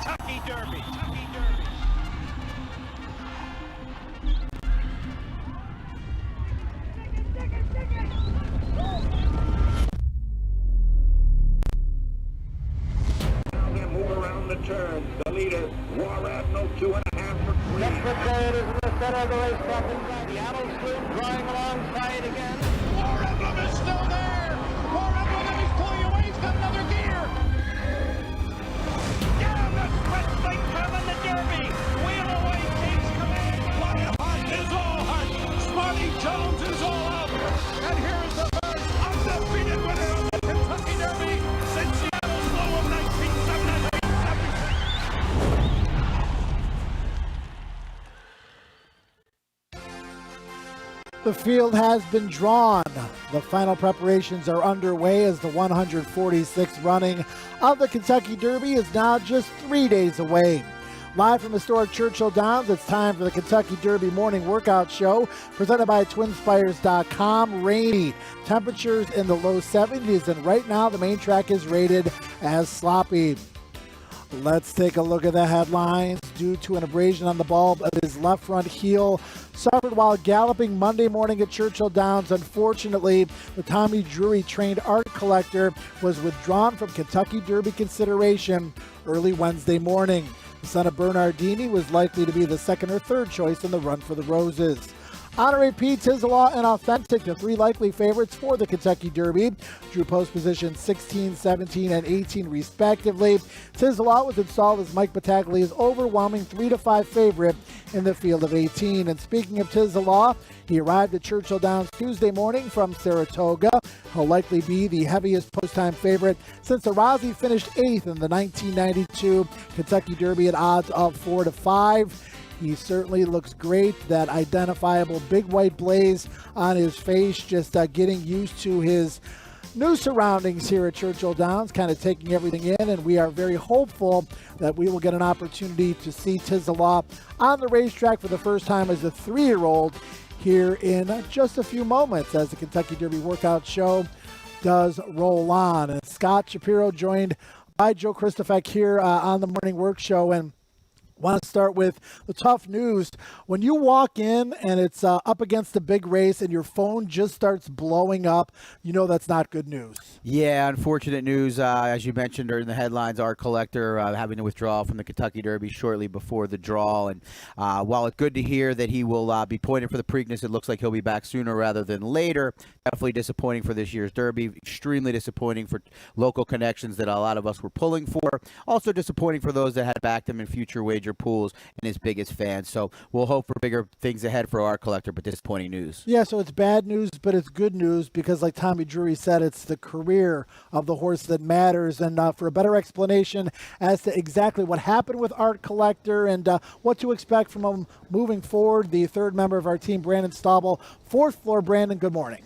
Kentucky Derby. Move around the turn. The leader, War Admiral, 2.5 for green. Secretary is in the center of the racetrack. Seattle Sloop drawing alongside again. War Emblem is still there. War Emblem is pulling away. He's got another gear. Yeah, that's Wesley coming the Derby. Wheel away takes command. Lionheart is all heart. Smarty Jones is all out. And here is the first undefeated winner of the Kentucky Derby since Seattle Slow of 1978. The field has been drawn. The final preparations are underway as the 146th running of the Kentucky Derby is now just 3 days away. Live from historic Churchill Downs, it's time for the Kentucky Derby Morning Workout Show, presented by TwinSpires.com. Rainy, temperatures in the low 70s, and right now the main track is rated as sloppy. Let's take a look at the headlines. Due to an abrasion on the bulb of his left front heel, suffered while galloping Monday morning at Churchill Downs. Unfortunately, the Tommy Drury-trained art collector was withdrawn from Kentucky Derby consideration early Wednesday morning. The son of Bernardini was likely to be the second or third choice in the Run for the Roses. Honore P, Tizelaw, and Authentic, the three likely favorites for the Kentucky Derby, drew post positions 16, 17, and 18 respectively. Tizelaw was installed as Mike Battaglia's overwhelming 3-5 favorite in the field of 18. And speaking of Tizelaw, he arrived at Churchill Downs Tuesday morning from Saratoga. He'll likely be the heaviest post-time favorite since Arazi finished 8th in the 1992 Kentucky Derby at odds of 4-5. He certainly looks great. That identifiable big white blaze on his face, just getting used to his new surroundings here at Churchill Downs, kind of taking everything in, and we are very hopeful that we will get an opportunity to see Tizelaw on the racetrack for the first time as a 3-year-old here in just a few moments as the Kentucky Derby Workout Show does roll on. And Scott Shapiro joined by Joe Christofek here on the Morning Work Show, and want to start with the tough news. When you walk in and it's up against a big race and your phone just starts blowing up, you know that's not good news. Yeah, unfortunate news. As you mentioned during the headlines, our collector having to withdraw from the Kentucky Derby shortly before the draw. And while it's good to hear that he will be pointed for the Preakness, it looks like he'll be back sooner rather than later. Definitely disappointing for this year's Derby. Extremely disappointing for local connections that a lot of us were pulling for. Also disappointing for those that had backed him in future wager pools and his biggest fans. So we'll hope for bigger things ahead for our collector, but disappointing news. Yeah, so it's bad news, but it's good news because, like Tommy Drury said, it's the career of the horse that matters. And for a better explanation as to exactly what happened with Art Collector and what to expect from him moving forward, the third member of our team, Brandon Staubel, fourth floor. Brandon, good morning.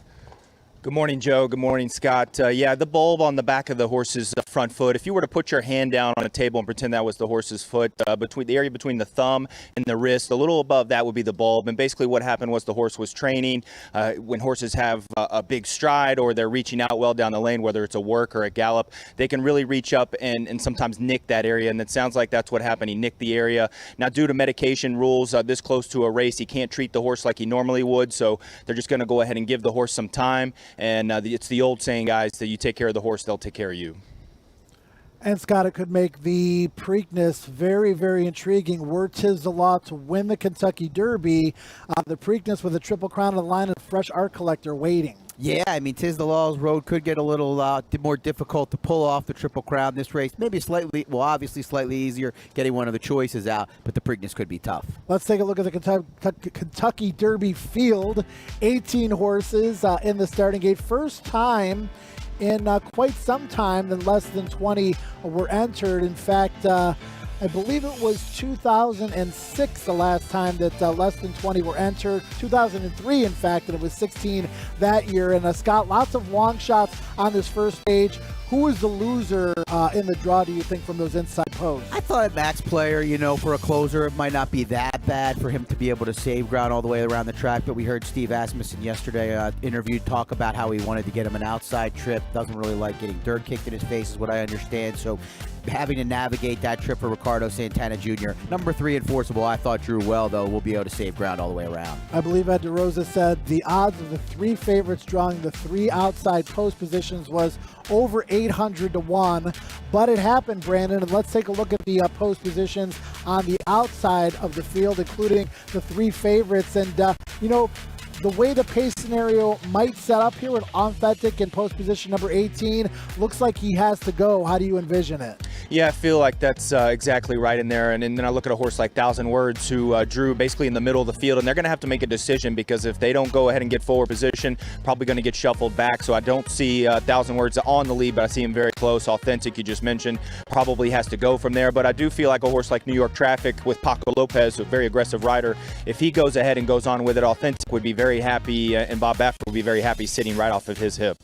Good morning, Joe. Good morning, Scott. Yeah, the bulb on the back of the horse's front foot, if you were to put your hand down on a table and pretend that was the horse's foot, between the area between the thumb and the wrist, a little above that would be the bulb. And basically what happened was the horse was training. When horses have a big stride or they're reaching out well down the lane, whether it's a work or a gallop, they can really reach up and sometimes nick that area. And it sounds like that's what happened. He nicked the area. Now, due to medication rules this close to a race, he can't treat the horse like he normally would. So they're just going to go ahead and give the horse some time. And it's the old saying, guys, that you take care of the horse, they'll take care of you. And Scott, it could make the Preakness very, very intriguing. Were Tizelaw to win the Kentucky Derby, the Preakness with a Triple Crown on the line and a fresh Art Collector waiting. Yeah, I mean, Tizdelaw's road could get a little more difficult to pull off the Triple Crown this race. Maybe obviously slightly easier getting one of the choices out, but the Preakness could be tough. Let's take a look at the Kentucky Derby field. 18 horses in the starting gate. First time in quite some time that less than 20 were entered. In fact, I believe it was 2006 the last time that less than 20 were entered. 2003, in fact, and it was 16 that year. And Scott, lots of long shots on this first stage. Who is the loser in the draw, do you think, from those inside posts? I thought Max Player, for a closer, it might not be that bad for him to be able to save ground all the way around the track, but we heard Steve Asmussen yesterday interviewed talk about how he wanted to get him an outside trip, doesn't really like getting dirt kicked in his face is what I understand, so having to navigate that trip for Ricardo Santana Jr. Number 3 enforceable, I thought Drew well, though, will be able to save ground all the way around. I believe Ed DeRosa said the odds of the 3 favorites drawing the 3 outside post positions was over 800 to 1, but it happened, Brandon, and let's take a look at the post positions on the outside of the field, including the 3 favorites, and the way the pace scenario might set up here with Authentic in post position number 18, looks like he has to go. How do you envision it? Yeah, I feel like that's exactly right in there. And then I look at a horse like Thousand Words, who drew basically in the middle of the field, and they're going to have to make a decision because if they don't go ahead and get forward position, probably going to get shuffled back. So I don't see Thousand Words on the lead, but I see him very close. Authentic, you just mentioned, probably has to go from there. But I do feel like a horse like New York Traffic with Paco Lopez, a very aggressive rider, if he goes ahead and goes on with it, Authentic would be very happy, and Bob Baffert would be very happy sitting right off of his hip.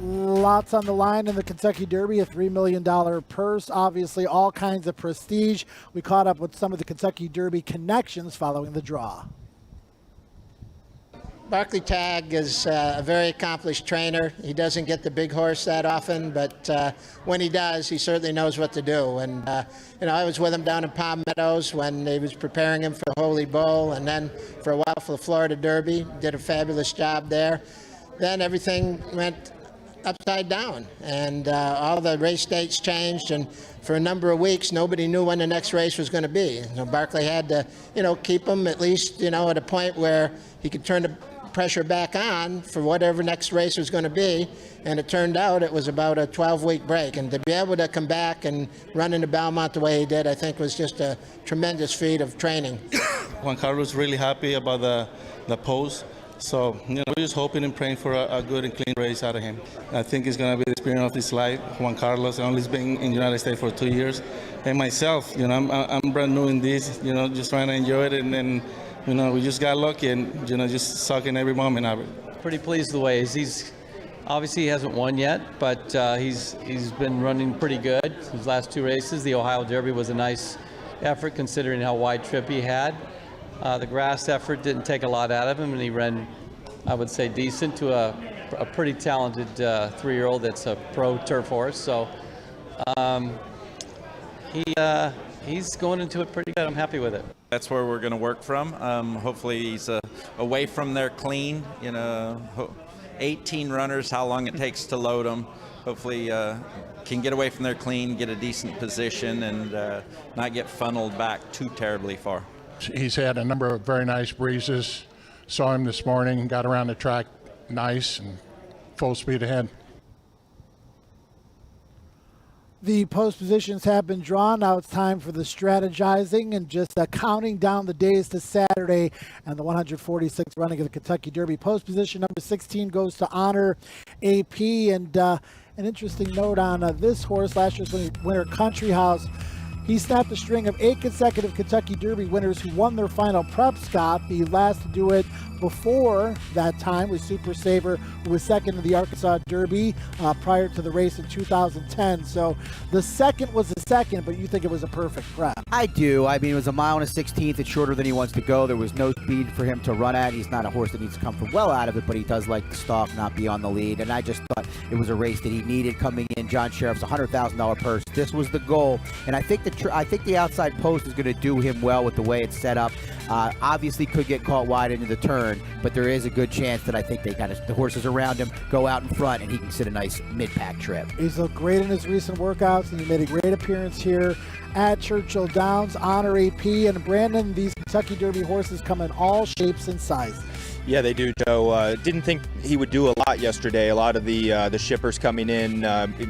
Lots on the line in the Kentucky Derby, a $3 million purse, obviously all kinds of prestige. We caught up with some of the Kentucky Derby connections following the draw. Barclay Tagg is a very accomplished trainer. He doesn't get the big horse that often, but when he does, he certainly knows what to do. And, I was with him down in Palm Meadows when he was preparing him for Holy Bull, and then for a while for the Florida Derby. Did a fabulous job there. Then everything went upside down, and all the race dates changed, and for a number of weeks nobody knew when the next race was going to be. So Barclay had to keep him at least at a point where he could turn the pressure back on for whatever next race was going to be, and it turned out it was about a 12-week break, and to be able to come back and run into Belmont the way he did, I think was just a tremendous feat of training. Juan Carlos really happy about the pose. So, we're just hoping and praying for a good and clean race out of him. I think it's going to be the experience of his life. Juan Carlos only been in the United States for 2 years. And myself, I'm brand new in this, just trying to enjoy it. And then, we just got lucky and, just sucking every moment of it. Pretty pleased the way he's obviously he hasn't won yet, but he's been running pretty good. His last 2 races, the Ohio Derby was a nice effort considering how wide trip he had. The grass effort didn't take a lot out of him, and he ran, I would say, decent to a pretty talented 3-year-old that's a pro turf horse. So he's going into it pretty good. I'm happy with it. That's where we're going to work from. Hopefully he's away from there clean. 18 runners, how long it takes to load them. Hopefully can get away from there clean, get a decent position, and not get funneled back too terribly far. He's had a number of very nice breezes. Saw him this morning, got around the track nice and full speed ahead. The post positions have been drawn. Now it's time for the strategizing and just counting down the days to Saturday and the 146th running of the Kentucky Derby. Post position number 16 goes to Honor AP. And an interesting note on this horse, last year's winner, Country House. He snapped a string of 8 consecutive Kentucky Derby winners who won their final prep, Scott. The last to do it before that time was Super Saver, who was second in the Arkansas Derby prior to the race in 2010. So the second was the second, but you think it was a perfect prep? I do. I mean, it was a mile and a 16th. It's shorter than he wants to go. There was no speed for him to run at. He's not a horse that needs to come from well out of it, but he does like to stalk, not be on the lead. And I just thought it was a race that he needed coming in. John Sheriff's $100,000 purse. This was the goal. And I think the outside post is going to do him well with the way it's set up. Obviously could get caught wide into the turn, but there is a good chance that I think the horses around him go out in front and he can sit a nice mid-pack trip. He's looked great in his recent workouts, and he made a great appearance here at Churchill Downs. Honor AP and Brandon, these Kentucky Derby horses come in all shapes and sizes. Yeah, they do, Joe. Didn't think he would do a lot yesterday. A lot of the shippers coming in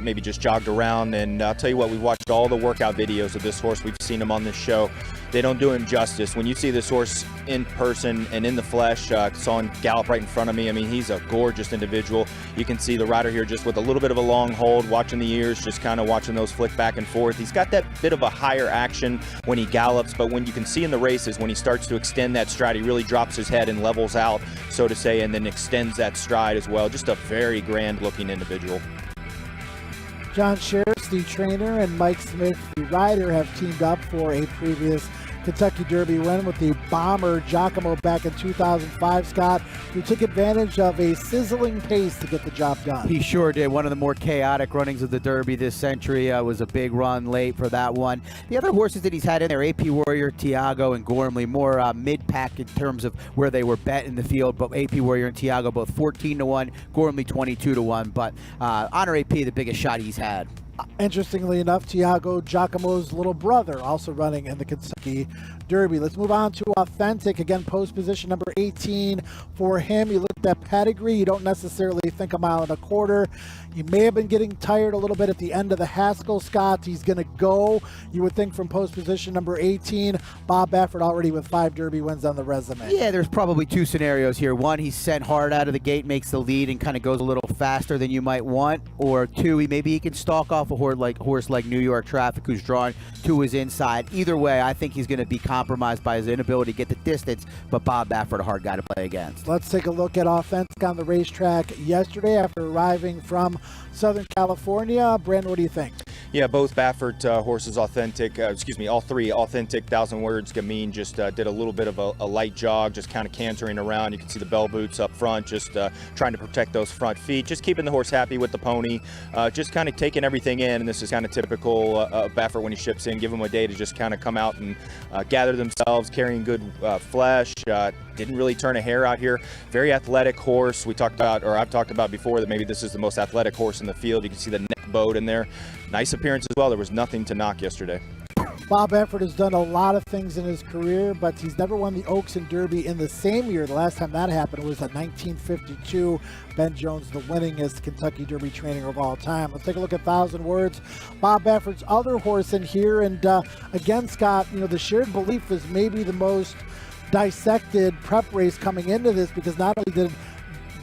maybe just jogged around. And I'll tell you what, we've watched all the workout videos of this horse. We've seen him on this show. They don't do him justice. When you see this horse in person and in the flesh, saw him gallop right in front of me. I mean, he's a gorgeous individual. You can see the rider here just with a little bit of a long hold, watching the ears, just kind of watching those flick back and forth. He's got that bit of a higher action when he gallops, but when you can see in the races, when he starts to extend that stride, he really drops his head and levels out. so to say, and then extends that stride as well. Just a very grand-looking individual. John Scherz, the trainer, and Mike Smith, the rider, have teamed up for a previous Kentucky Derby win with the bomber Giacomo back in 2005, Scott, who took advantage of a sizzling pace to get the job done. He sure did. One of the more chaotic runnings of the Derby this century. Was a big run late for that one. The other horses that he's had in there, AP Warrior, Tiago, and Gormley, more mid-pack in terms of where they were bet in the field, but AP Warrior and Tiago both 14-1, Gormley 22-1, but Honor AP, the biggest shot he's had. Interestingly enough, Tiago Giacomo's little brother also running in the Kentucky Derby. Let's move on to Authentic. Again, post position number 18 for him. You look at that pedigree, you don't necessarily think 1.25 miles. He may have been getting tired a little bit at the end of the Haskell, Scott. He's going to go, you would think, from post position number 18. Bob Baffert already with 5 Derby wins on the resume. Yeah, there's probably 2 scenarios here. One, he's sent hard out of the gate, makes the lead, and kind of goes a little faster than you might want. Or 2, maybe he can stalk off a horse like New York Traffic, who's drawn to his inside. Either way, I think he's going to be compromised by his inability to get the distance, but Bob Baffert, a hard guy to play against. Let's take a look at Authentic on the racetrack yesterday after arriving from Southern California. Brandon, what do you think? Yeah, both Baffert horses, all 3 Authentic. 1,000 Words, Gamine just did a little bit of a light jog, just kind of cantering around. You can see the bell boots up front, just trying to protect those front feet, just keeping the horse happy with the pony, just kind of taking everything in. And this is kind of typical of Baffert when he ships in. Give them a day to just kind of come out and gather themselves, carrying good flesh. Didn't really turn a hair out here. Very athletic horse. We talked about, or I've talked about before, that maybe this is the most athletic horse in the field. You can see the neck bowed in there. Nice appearance as well. There was nothing to knock yesterday. Bob Baffert has done a lot of things in his career, but he's never won the Oaks and Derby in the same year. The last time that happened was in 1952. Ben Jones, the winningest Kentucky Derby trainer of all time. Let's take a look at 1,000 Words. Bob Baffert's other horse in here, and again, Scott, the shared belief is maybe the most dissected prep race coming into this, because not only did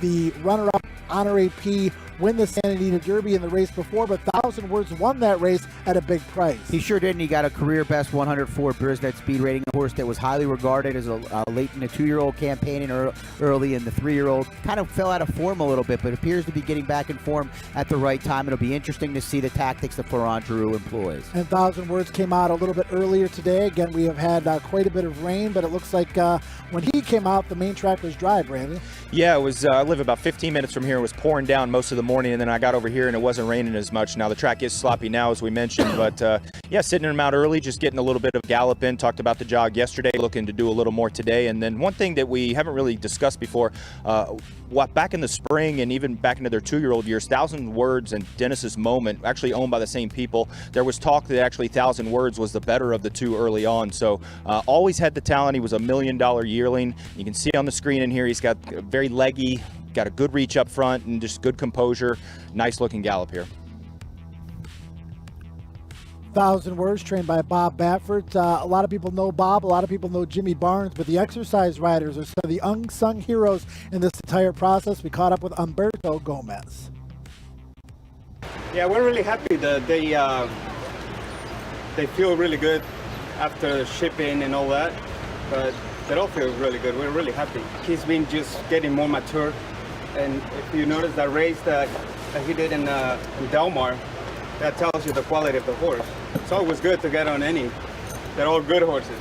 the runner-up Honor AP win the Santa Anita Derby in the race before, but 1,000 Words won that race at a big price. He sure did, and he got a career best 104 Brisnet speed rating, a horse that was highly regarded as a late in the 2-year-old campaign and early in the 3-year-old. Kind of fell out of form a little bit, but appears to be getting back in form at the right time. It'll be interesting to see the tactics that Florent Giroux employs. And 1,000 Words came out a little bit earlier today. Again, we have had quite a bit of rain, but it looks like when he came out, the main track was dry, Brandon. Yeah, it was. I live about 15 minutes from here. It was pouring down most of the morning, and then I got over here and it wasn't raining as much. Now the track is sloppy now, as we mentioned, but yeah, sitting him out early, just getting a little bit of gallop in. Talked about the jog yesterday, looking to do a little more today. And then one thing that we haven't really discussed before, back in the spring and even back into their 2-year-old years, 1,000 Words and Dennis's Moment, actually owned by the same people. There was talk that actually 1,000 Words was the better of the two early on. So always had the talent. He was $1 million yearling. You can see on the screen in here, he's got very leggy, got a good reach up front and just good composure. Nice looking gallop here. 1,000 Words, trained by Bob Baffert. A lot of people know Bob, a lot of people know Jimmy Barnes, but the exercise riders are some of the unsung heroes in this entire process. We caught up with Humberto Gomez. Yeah, we're really happy that they feel really good after shipping and all that, but they all feel really good. We're really happy. He's been just getting more mature, and if you notice that race that he did in Del Mar, that tells you the quality of the horse. It's always good to get on any. They're all good horses.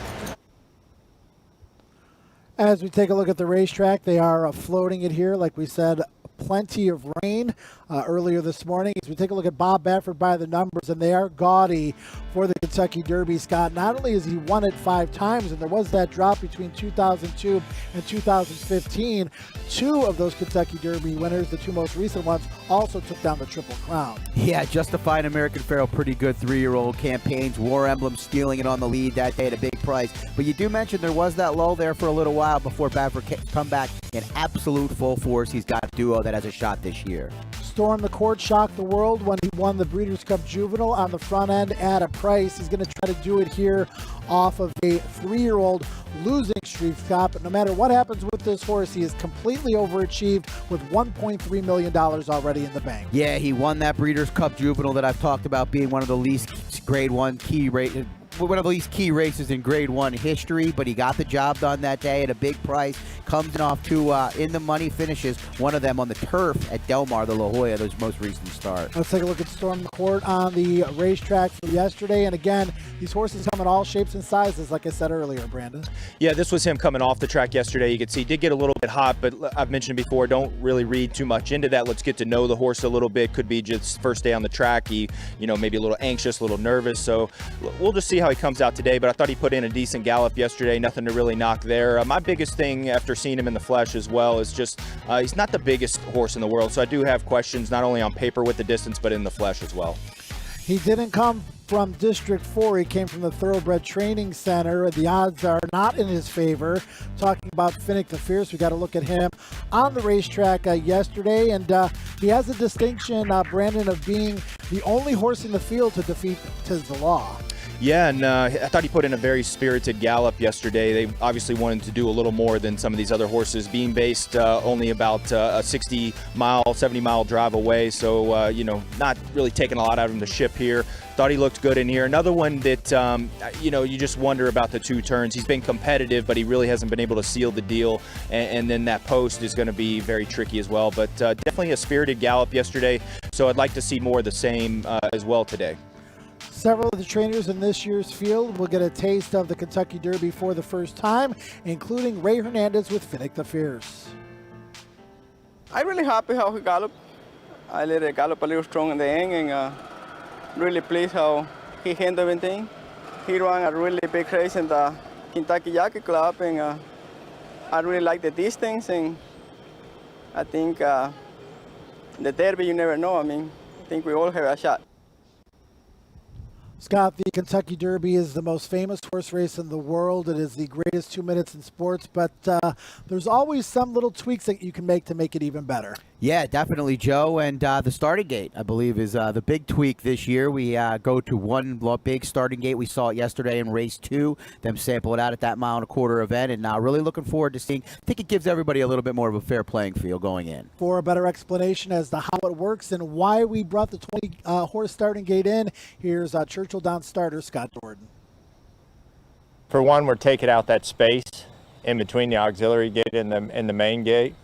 As we take a look at the racetrack, they are floating it here, like we said, plenty of rain earlier this morning. As we take a look at Bob Baffert by the numbers, and they are gaudy for the Kentucky Derby, Scott. Not only has he won it 5 times, and there was that drop between 2002 and 2015, 2 of those Kentucky Derby winners, the 2 most recent ones, also took down the Triple Crown. Yeah, Justifying American Pharoah, pretty good 3-year-old campaigns. War Emblem stealing it on the lead that day at a big price. But you do mention there was that lull there for a little while before Baffert come back in absolute full force. He's got a duo that has a shot this year. Storm the Court shocked the world when he won the Breeders' Cup Juvenile on the front end at a price. He's going to try to do it here off of a 3-year-old losing streak, Scott. But no matter what happens with this horse, he is completely overachieved with $1.3 million already in the bank. Yeah, he won that Breeders' Cup Juvenile that I've talked about being one of the least grade 1 key rated one of these key races in Grade 1 history, but he got the job done that day at a big price. Comes in off two in the money finishes, one of them on the turf at Del Mar, the La Jolla, those most recent start. Let's take a look at Storm McCourt on the racetrack for yesterday. And again, these horses come in all shapes and sizes, like I said earlier, Brandon. Yeah, this was him coming off the track yesterday. You could see he did get a little bit hot, but I've mentioned before, don't really read too much into that. Let's get to know the horse a little bit. Could be just first day on the track. He, maybe a little anxious, a little nervous. So we'll just see how he comes out today. But I thought he put in a decent gallop yesterday. Nothing to really knock there. My biggest thing after seeing him in the flesh as well is just he's not the biggest horse in the world. So I do have questions not only on paper with the distance, but in the flesh as well. He didn't come from District 4. He came from the Thoroughbred Training Center. The odds are not in his favor. Talking about Finnick the Fierce, we got to look at him on the racetrack yesterday. And he has a distinction, Brandon, of being the only horse in the field to defeat Tiz the Law. Yeah, and I thought he put in a very spirited gallop yesterday. They obviously wanted to do a little more than some of these other horses, being based only about a 60-mile, 70-mile drive away. So, not really taking a lot out of him to ship here. Thought he looked good in here. Another one that, you just wonder about the two turns. He's been competitive, but he really hasn't been able to seal the deal. And then that post is going to be very tricky as well. But definitely a spirited gallop yesterday. So I'd like to see more of the same as well today. Several of the trainers in this year's field will get a taste of the Kentucky Derby for the first time, including Ray Hernandez with Finnick the Fierce. I'm really happy how he galloped. I let it gallop a little strong in the end, and really pleased how he handled everything. He ran a really big race in the Kentucky Jockey Club, and I really like the distance, and I think the Derby, you never know. I think we all have a shot. Scott, the Kentucky Derby is the most famous horse race in the world. It is the greatest 2 minutes in sports, but there's always some little tweaks that you can make it even better. Yeah, definitely, Joe. And the starting gate, I believe, is the big tweak this year. We go to one big starting gate. We saw it yesterday in race 2, them sample it out at that 1.25 mile event, and now really looking forward to seeing. I think it gives everybody a little bit more of a fair playing field going in. For a better explanation as to how it works and why we brought the 20 horse starting gate in, here's Churchill Downs starter Scott Jordan. For one, we're taking out that space in between the auxiliary gate and the main gate.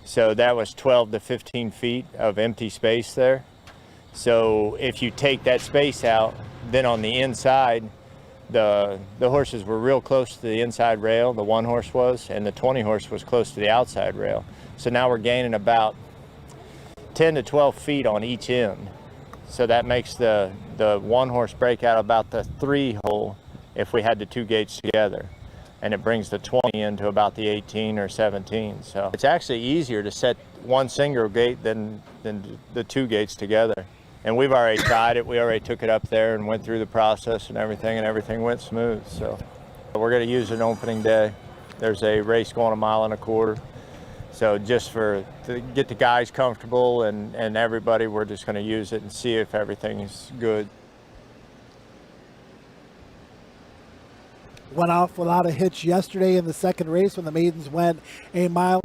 So that was 12 to 15 feet of empty space there. So if you take that space out, then on the inside, the horses were real close to the inside rail, the one horse was, and the 20 horse was close to the outside rail. So now we're gaining about 10 to 12 feet on each end. So that makes the one horse break out about the 3 hole if we had the 2 gates together. And it brings the 20 into about the 18 or 17. So it's actually easier to set one single gate than the 2 gates together. And we've already tried it. We already took it up there and went through the process and everything went smooth. So we're going to use it opening day. There's a race going 1.25 miles. So just to get the guys comfortable and everybody, we're just going to use it and see if everything is good. Went off without a hitch yesterday in the second race when the maidens went 1.25 miles.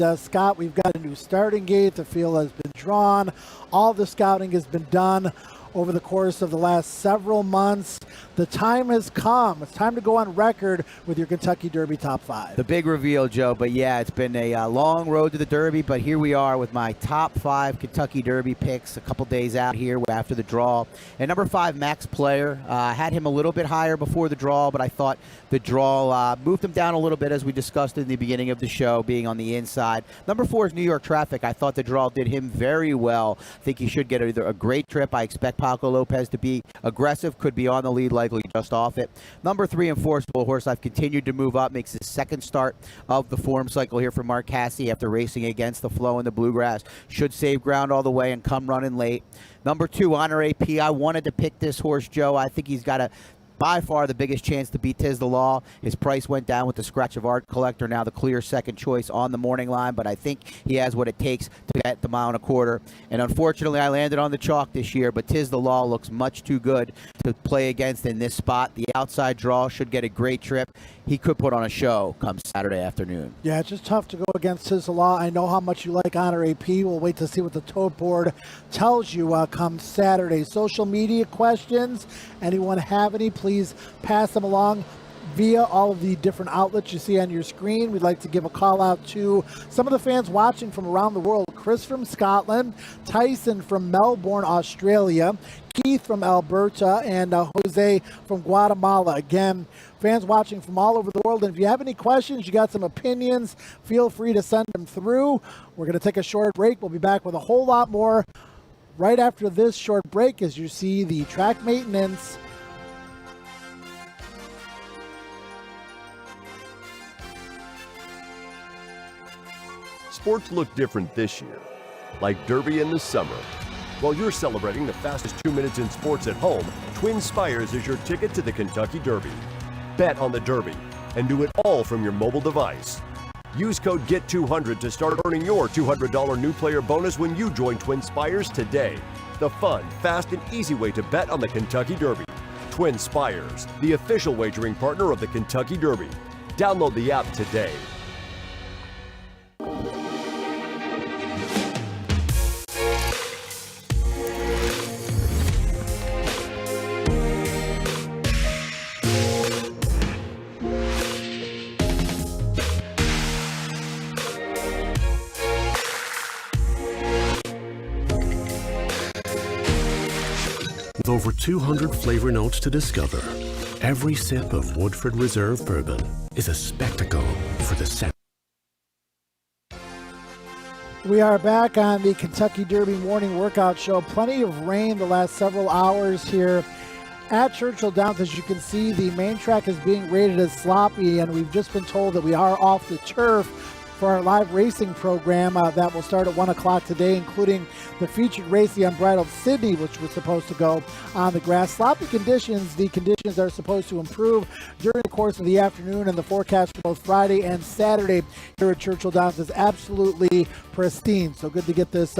And Scott, we've got a new starting gate. The field has been drawn. All the scouting has been done over the course of the last several months. The time has come. It's time to go on record with your Kentucky Derby top 5. The big reveal, Joe. But yeah, it's been a long road to the Derby, but here we are with my top 5 Kentucky Derby picks a couple days out here after the draw. And number 5, Max Player. Had him a little bit higher before the draw, but I thought the draw moved him down a little bit, as we discussed in the beginning of the show, being on the inside. Number 4 is New York Traffic. I thought the draw did him very well. I think he should get either a great trip. I expect Paco Lopez to be aggressive, could be on the lead, likely just off it. Number 3, Enforceable, horse I've continued to move up, makes his second start of the form cycle here for Mark Casse after racing against the flow in the Bluegrass. Should save ground all the way and come running late. Number 2, Honor AP. I wanted to pick this horse, Joe. I think he's got a by far the biggest chance to beat Tiz the Law. His price went down with the Scratch of Art Collector, now the clear second choice on the morning line, but I think he has what it takes to get the 1.25 miles. And unfortunately, I landed on the chalk this year, but Tiz the Law looks much too good to play against in this spot. The outside draw should get a great trip. He could put on a show come Saturday afternoon. Yeah, it's just tough to go against Tiz the Law. I know how much you like Honor AP. We'll wait to see what the tote board tells you come Saturday. Social media questions, anyone have any, please pass them along via all of the different outlets you see on your screen. We'd like to give a call out to some of the fans watching from around the world. Chris from Scotland, Tyson from Melbourne, Australia, Keith from Alberta, and Jose from Guatemala. Again, fans watching from all over the world. And if you have any questions, you got some opinions, feel free to send them through. We're going to take a short break. We'll be back with a whole lot more right after this short break as you see the track maintenance. Sports look different this year, like Derby in the summer. While you're celebrating the fastest 2 minutes in sports at home, Twin Spires is your ticket to the Kentucky Derby. Bet on the Derby and do it all from your mobile device. Use code GET200 to start earning your $200 new player bonus when you join Twin Spires today. The fun, fast, and easy way to bet on the Kentucky Derby. Twin Spires, the official wagering partner of the Kentucky Derby. Download the app today. With over 200 flavor notes to discover, every sip of Woodford Reserve Bourbon is a spectacle for the senses. We are back on the Kentucky Derby morning workout show. Plenty of rain the last several hours here at Churchill Downs. As you can see, the main track is being rated as sloppy, and we've just been told that we are off the turf for our live racing program that will start at 1 o'clock today, including the featured race, the Unbridled Sydney, which was supposed to go on the grass. Sloppy conditions, the conditions are supposed to improve during the course of the afternoon, and the forecast for both Friday and Saturday here at Churchill Downs is absolutely pristine. So good to get this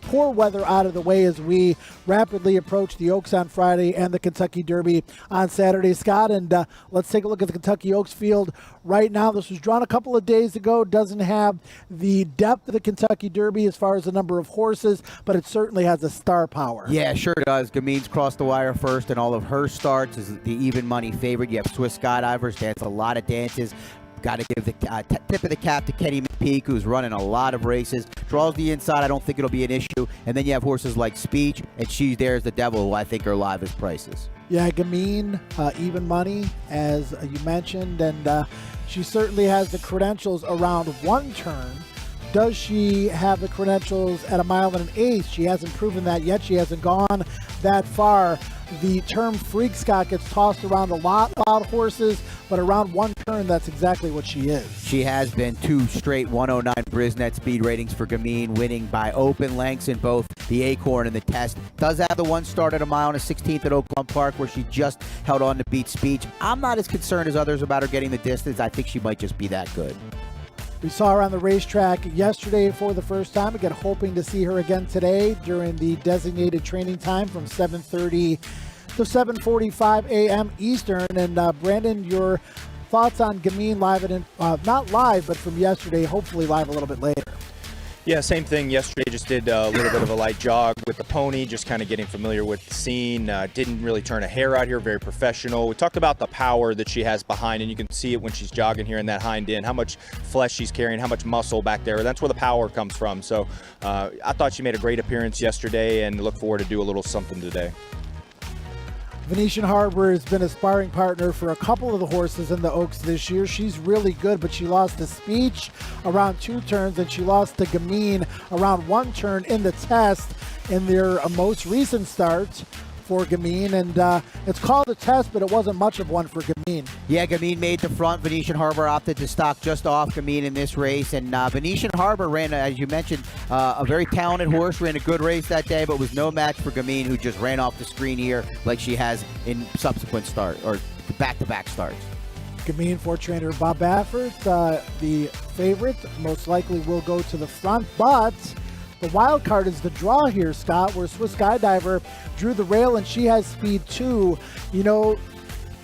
poor weather out of the way as we rapidly approach the Oaks on Friday and the Kentucky Derby on Saturday. Scott, and let's take a look at the Kentucky Oaks field right now. This was drawn a couple of days ago. Doesn't have the depth of the Kentucky Derby as far as the number of horses, but it certainly has the star power. Yeah, sure does. Gamin's crossed the wire first, and all of her starts is the even money favorite. You have Swiss Skydivers, dance a lot of dances. Got to give the tip of the cap to Kenny McPeak, who's running a lot of races. Draws the inside. I don't think it'll be an issue. And then you have horses like Speech, and She's There as the Devil, who I think are live as prices. Yeah, Gamin, even money, as you mentioned, and she certainly has the credentials around one turn. Does she have the credentials at 1 1/8 miles? She hasn't proven that yet. She hasn't gone that far. The term freak, Scott, gets tossed around a lot about horses, but around one turn, that's exactly what she is. She has been 2 straight 109 Brisnet speed ratings for Gamin, winning by open lengths in both the Acorn and the Test. Does have the one start at 1 mile and a 16th at Oaklawn Park where she just held on to beat Speech. I'm not as concerned as others about her getting the distance. I think she might just be that good. We saw her on the racetrack yesterday for the first time. Again, hoping to see her again today during the designated training time from 7:30 to 7:45 a.m. Eastern. And Brandon, your thoughts on Gamin live, and not live, but from yesterday, hopefully live a little bit later. Yeah, same thing yesterday. Just did a little bit of a light jog with the pony, just kind of getting familiar with the scene. Didn't really turn a hair out here, very professional. We talked about the power that she has behind, and you can see it when she's jogging here in that hind end, how much flesh she's carrying, how much muscle back there. That's where the power comes from. So I thought she made a great appearance yesterday and look forward to do a little something today. Venetian Harbor has been a sparring partner for a couple of the horses in the Oaks this year. She's really good, but she lost to Speech around 2 turns, and she lost to Gamin around 1 turn in the Test in their most recent start for Gamine, and it's called a test, but it wasn't much of one for Gamine. Yeah, Gamine made the front. Venetian Harbor opted to stock just off Gamine in this race, and Venetian Harbor ran, as you mentioned, a very talented horse, ran a good race that day, but was no match for Gamine, who just ran off the screen here like she has in subsequent start or back-to-back starts. Gamine for trainer Bob Baffert, the favorite, most likely will go to the front, but the wild card is the draw here, Scott, where Swiss Skydiver drew the rail, and she has speed too. You know,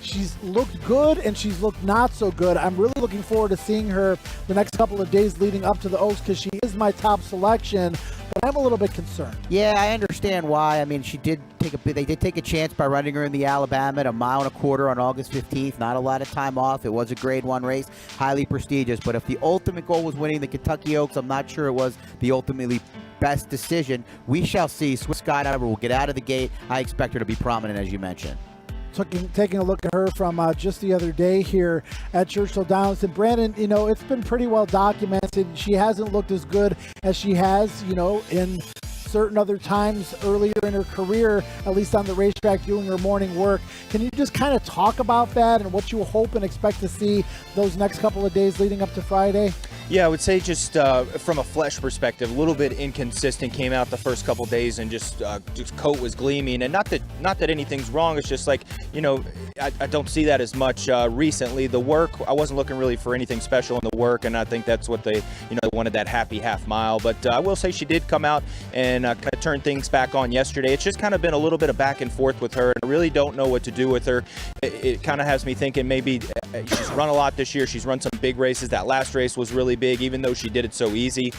she's looked good and she's looked not so good. I'm really looking forward to seeing her the next couple of days leading up to the Oaks, because she is my top selection, but I'm a little bit concerned. Yeah, I understand why. I mean, they did take a chance by running her in the Alabama at 1.25 miles on August 15th. Not a lot of time off. It was a grade 1 race, highly prestigious. But if the ultimate goal was winning the Kentucky Oaks, I'm not sure it was the ultimately best decision. We shall see. Swiss Skydiver will get out of the gate. I expect her to be prominent, as you mentioned. Taking a look at her from just the other day here at Churchill Downs. And Brandon, you know, it's been pretty well documented. She hasn't looked as good as she has, you know, in certain other times earlier in her career, at least on the racetrack doing her morning work. Can you just kind of talk about that and what you hope and expect to see those next couple of days leading up to Friday? Yeah, I would say just from a flesh perspective, a little bit inconsistent. Came out the first couple days and just coat was gleaming, and not that anything's wrong. It's just like, you know, I don't see that as much recently. The work, I wasn't looking really for anything special in the work, and I think that's what they wanted, that happy half mile. But I will say she did come out and kind of turn things back on yesterday. It's just kind of been a little bit of back and forth with her, and I really don't know what to do with her. It kind of has me thinking maybe she's run a lot this year. She's run some big races. That last race was really big, even though she did it so easy.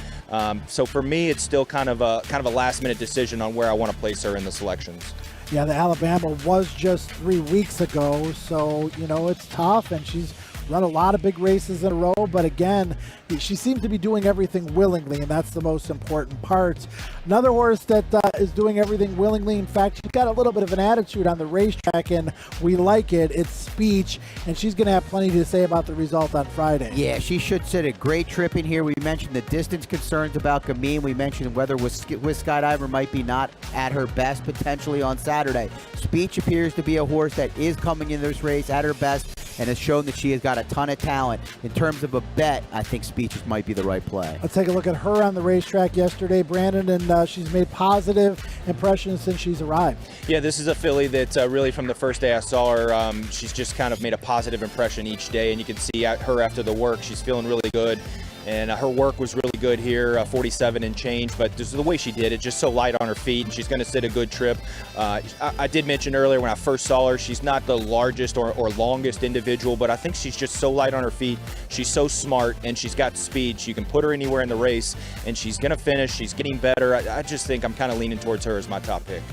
So for me, it's still kind of a last minute decision on where I want to place her in the selections. Yeah, the Alabama was just 3 weeks ago, so, you know, it's tough, and she's run a lot of big races in a row, but again, she seems to be doing everything willingly, and that's the most important part. Another horse that is doing everything willingly, in fact, she's got a little bit of an attitude on the racetrack, and we like it. It's Speech, and she's going to have plenty to say about the result on Friday. Yeah, she should set a great trip in here. We mentioned the distance concerns about Gamine. We mentioned whether Swiss Skydiver might be not at her best potentially on Saturday. Speech appears to be a horse that is coming in this race at her best and has shown that she has got a ton of talent. In terms of a bet, I think Speeches might be the right play. Let's take a look at her on the racetrack yesterday, Brandon, and she's made positive impressions since she's arrived. Yeah, this is a filly that really from the first day I saw her, she's just kind of made a positive impression each day, and you can see her after the work. She's feeling really good. And her work was really good here, 47 and change, but just the way she did it, just so light on her feet, and she's going to sit a good trip. I did mention earlier when I first saw her, she's not the largest or longest individual, but I think she's just so light on her feet. She's so smart, and she's got speed. You can put her anywhere in the race, and she's going to finish. She's getting better. I just think I'm kind of leaning towards her as my top pick.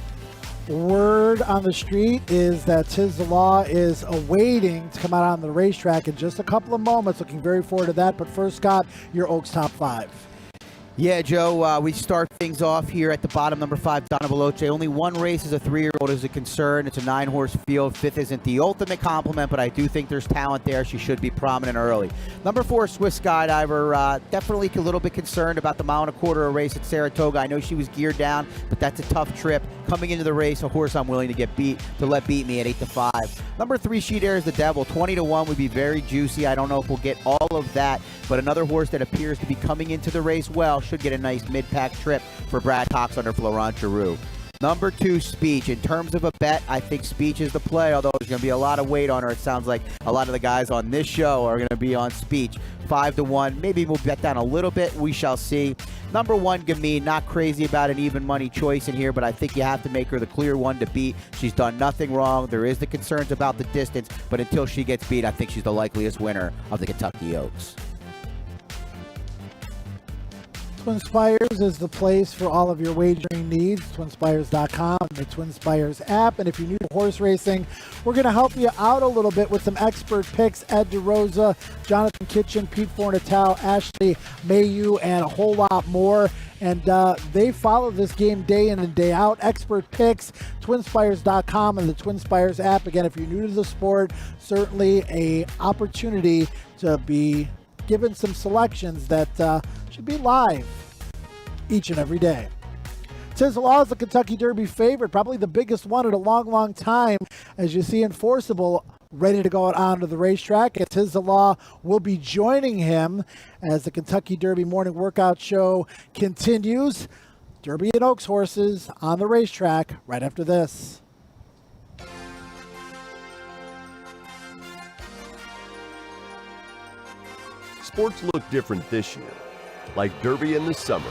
Word on the street is that Tiz the Law is awaiting to come out on the racetrack in just a couple of moments. Looking very forward to that. But first, Scott, your Oaks top 5. Yeah, Joe, we start things off here at the bottom, number 5, Donna Veloce. Only one race as a 3-year-old is a concern. It's a 9-horse field. 5th isn't the ultimate compliment, but I do think there's talent there. She should be prominent early. Number 4, Swiss Skydiver. Definitely a little bit concerned about the 1.25 mile race at Saratoga. I know she was geared down, but that's a tough trip. Coming into the race, a horse I'm willing to let beat me at 8-5. Number 3, She Dares the Devil. 20-1 would be very juicy. I don't know if we'll get all of that, but another horse that appears to be coming into the race well should get a nice mid-pack trip for Brad Cox under Florent Giroux. Number 2, Speech. In terms of a bet, I think Speech is the play, although there's going to be a lot of weight on her. It sounds like a lot of the guys on this show are going to be on Speech. 5-1. Maybe we'll bet down a little bit. We shall see. Number 1, Gamine. Not crazy about an even money choice in here, but I think you have to make her the clear one to beat. She's done nothing wrong. There is the concerns about the distance, but until she gets beat, I think she's the likeliest winner of the Kentucky Oaks. Twin Spires is the place for all of your wagering needs. TwinSpires.com, the Twin Spires app. And if you're new to horse racing, we're going to help you out a little bit with some expert picks. Ed DeRosa, Jonathan Kitchen, Pete Fornatale, Ashley Mayu, and a whole lot more. And they follow this game day in and day out. Expert picks, TwinSpires.com, and the Twin Spires app. Again, if you're new to the sport, certainly a opportunity to be given some selections that should be live each and every day. Tis the Law is the Kentucky Derby favorite, probably the biggest one in a long, long time, as you see Enforceable ready to go out onto the racetrack. And Tis the Law will be joining him as the Kentucky Derby morning workout show continues. Derby and Oaks horses on the racetrack right after this. Sports look different this year, like Derby in the summer.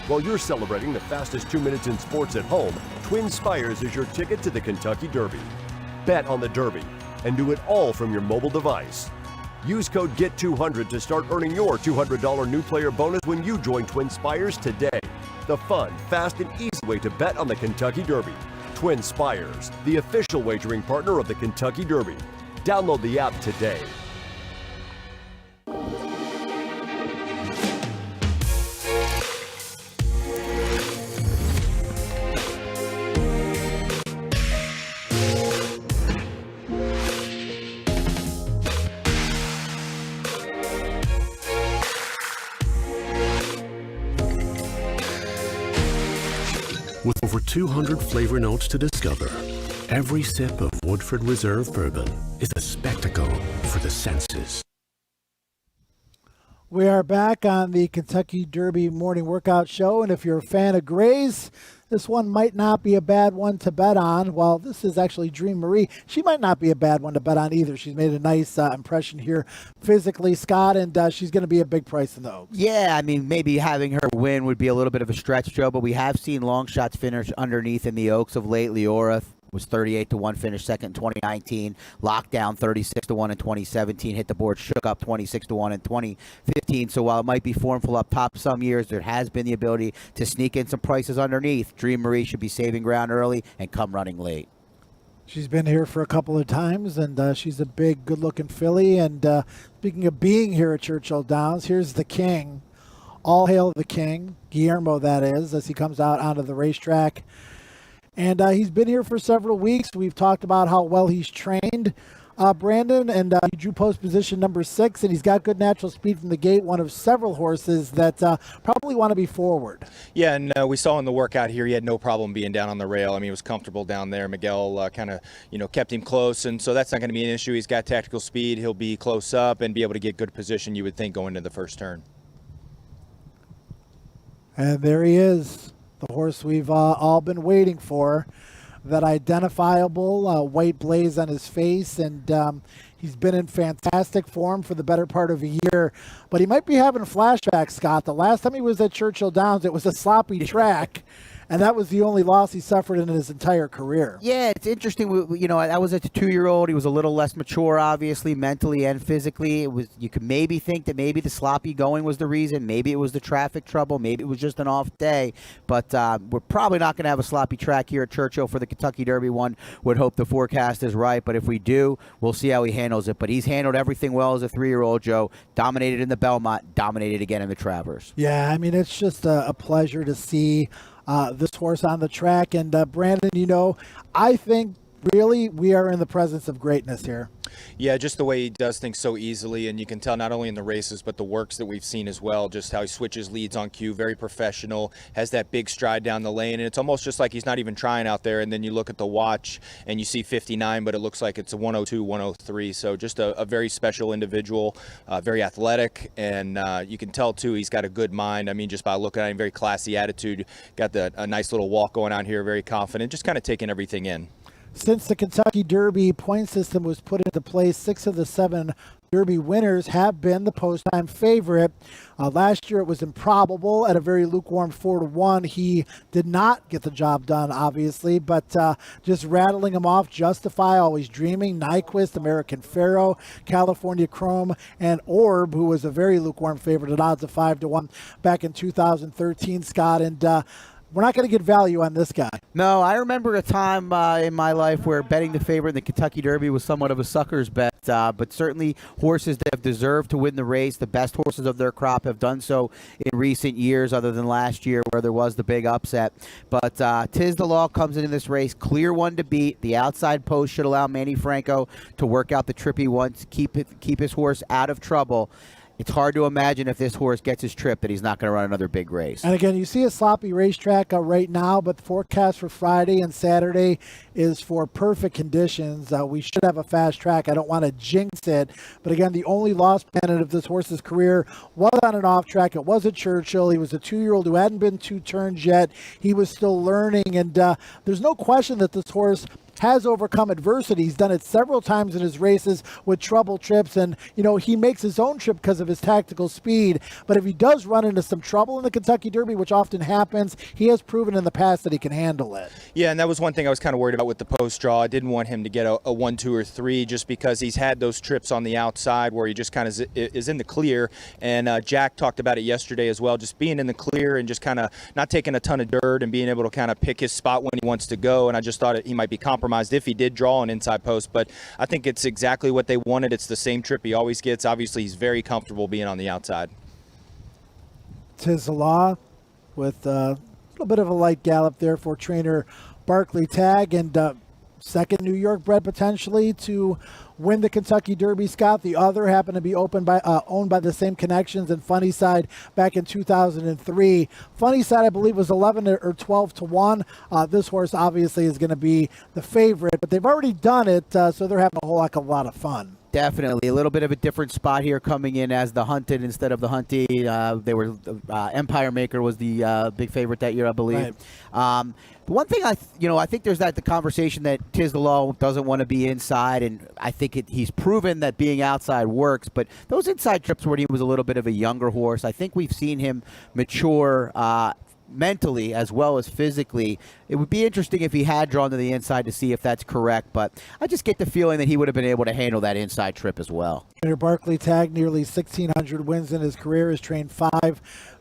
While you're celebrating the fastest 2 minutes in sports at home, Twin Spires is your ticket to the Kentucky Derby. Bet on the Derby and do it all from your mobile device. Use code GET200 to start earning your $200 new player bonus when you join Twin Spires today. The fun, fast, and easy way to bet on the Kentucky Derby. Twin Spires, the official wagering partner of the Kentucky Derby. Download the app today. With over 200 flavor notes to discover, every sip of Woodford Reserve Bourbon is a spectacle for the senses. We are back on the Kentucky Derby morning workout show, and if you're a fan of Gray's, this one might not be a bad one to bet on. Well, this is actually Dream Marie. She might not be a bad one to bet on either. She's made a nice impression here physically, Scott, and she's going to be a big price in the Oaks. Yeah, I mean, maybe having her win would be a little bit of a stretch, Joe, but we have seen long shots finish underneath in the Oaks of late. Leora was 38-1, finished second in 2019. Lockdown 36-1 in 2017. Hit the board, shook up 26-1 in 2015. So while it might be formful up top some years, there has been the ability to sneak in some prices underneath. Dream Marie should be saving ground early and come running late. She's been here for a couple of times, and she's a big, good-looking filly. And speaking of being here at Churchill Downs, here's the King. All hail the King, Guillermo that is, as he comes out onto the racetrack. And he's been here for several weeks. We've talked about how well he's trained, Brandon, and he drew post position number 6, and he's got good natural speed from the gate, one of several horses that probably want to be forward. Yeah, and we saw in the workout here, he had no problem being down on the rail. I mean, he was comfortable down there. Miguel kind of, kept him close, and so that's not going to be an issue. He's got tactical speed. He'll be close up and be able to get good position, you would think, going into the first turn. And there he is. The horse we've all been waiting for, that identifiable white blaze on his face, and he's been in fantastic form for the better part of a year. But he might be having flashbacks, Scott. The last time he was at Churchill Downs, it was a sloppy track, and that was the only loss he suffered in his entire career. Yeah, it's interesting. I was a 2-year-old. He was a little less mature, obviously, mentally and physically. You could maybe think that maybe the sloppy going was the reason. Maybe it was the traffic trouble. Maybe it was just an off day. But we're probably not going to have a sloppy track here at Churchill for the Kentucky Derby. One would hope the forecast is right. But if we do, we'll see how he handles it. But he's handled everything well as a 3-year-old, Joe. Dominated in the Belmont. Dominated again in the Travers. Yeah, I mean, it's just a pleasure to see this horse on the track. And Brandon, I think really we are in the presence of greatness here. Yeah, just the way he does things so easily, and you can tell not only in the races but the works that we've seen as well, just how he switches leads on cue, very professional, has that big stride down the lane, and it's almost just like he's not even trying out there. And then you look at the watch and you see 59, but it looks like it's a 102, 103. So just a very special individual, very athletic, and you can tell too he's got a good mind. I mean, just by looking at him, very classy attitude, got a nice little walk going on here, very confident, just kind of taking everything in. Since the Kentucky Derby point system was put into place, 6 of the 7 Derby winners have been the post-time favorite. Last year it was Improbable at a very lukewarm 4-1. He did not get the job done, obviously, but just rattling them off: Justify, Always Dreaming, Nyquist, American Pharaoh, California Chrome, and Orb, who was a very lukewarm favorite at odds of 5-1 back in 2013, Scott. And we're not going to get value on this guy. No, I remember a time in my life where betting the favorite in the Kentucky Derby was somewhat of a sucker's bet, but certainly horses that have deserved to win the race, the best horses of their crop, have done so in recent years, other than last year where there was the big upset. But Tis the Law comes into this race, clear one to beat. The outside post should allow Manny Franco to work out the trip he wants, keep his horse out of trouble. It's hard to imagine if this horse gets his trip that he's not going to run another big race. And again, you see a sloppy racetrack right now, but the forecast for Friday and Saturday is for perfect conditions. We should have a fast track. I don't want to jinx it, but again, the only loss planet of this horse's career was on an off track. It was at Churchill. He was a 2-year-old who hadn't been 2 turns yet. He was still learning, and there's no question that this horse has overcome adversity. He's done it several times in his races with trouble trips, and he makes his own trip because of his tactical speed. But if he does run into some trouble in the Kentucky Derby, which often happens, he has proven in the past that he can handle it. Yeah, and that was one thing I was kind of worried about with the post draw. I didn't want him to get a 1, 2, or 3 just because he's had those trips on the outside where he just kind of is in the clear. And Jack talked about it yesterday as well, just being in the clear and just kind of not taking a ton of dirt and being able to kind of pick his spot when he wants to go. And I just thought he might be compromised if he did draw an inside post, but I think it's exactly what they wanted. It's the same trip he always gets. Obviously, he's very comfortable being on the outside. Tis the Law with a little bit of a light gallop there for trainer Barkley Tagg, and second New York bred potentially to win the Kentucky Derby, Scott. The other happened to be owned by the same connections in Funnyside back in 2003. Funnyside, I believe, was 11 or 12 to 1. This horse obviously is going to be the favorite, but they've already done it, so they're having a whole heck of a lot of fun. Definitely. A little bit of a different spot here coming in as the hunted instead of the hunted. They were Empire Maker was the big favorite that year, I believe. Right. The one thing I think there's the conversation that Tis the Law doesn't want to be inside, and I think he's proven that being outside works. But those inside trips where he was a little bit of a younger horse, I think we've seen him mature mentally as well as physically. It would be interesting if he had drawn to the inside to see if that's correct, but I just get the feeling that he would have been able to handle that inside trip as well. Trainer Barkley Tagg, nearly 1,600 wins in his career, has trained 5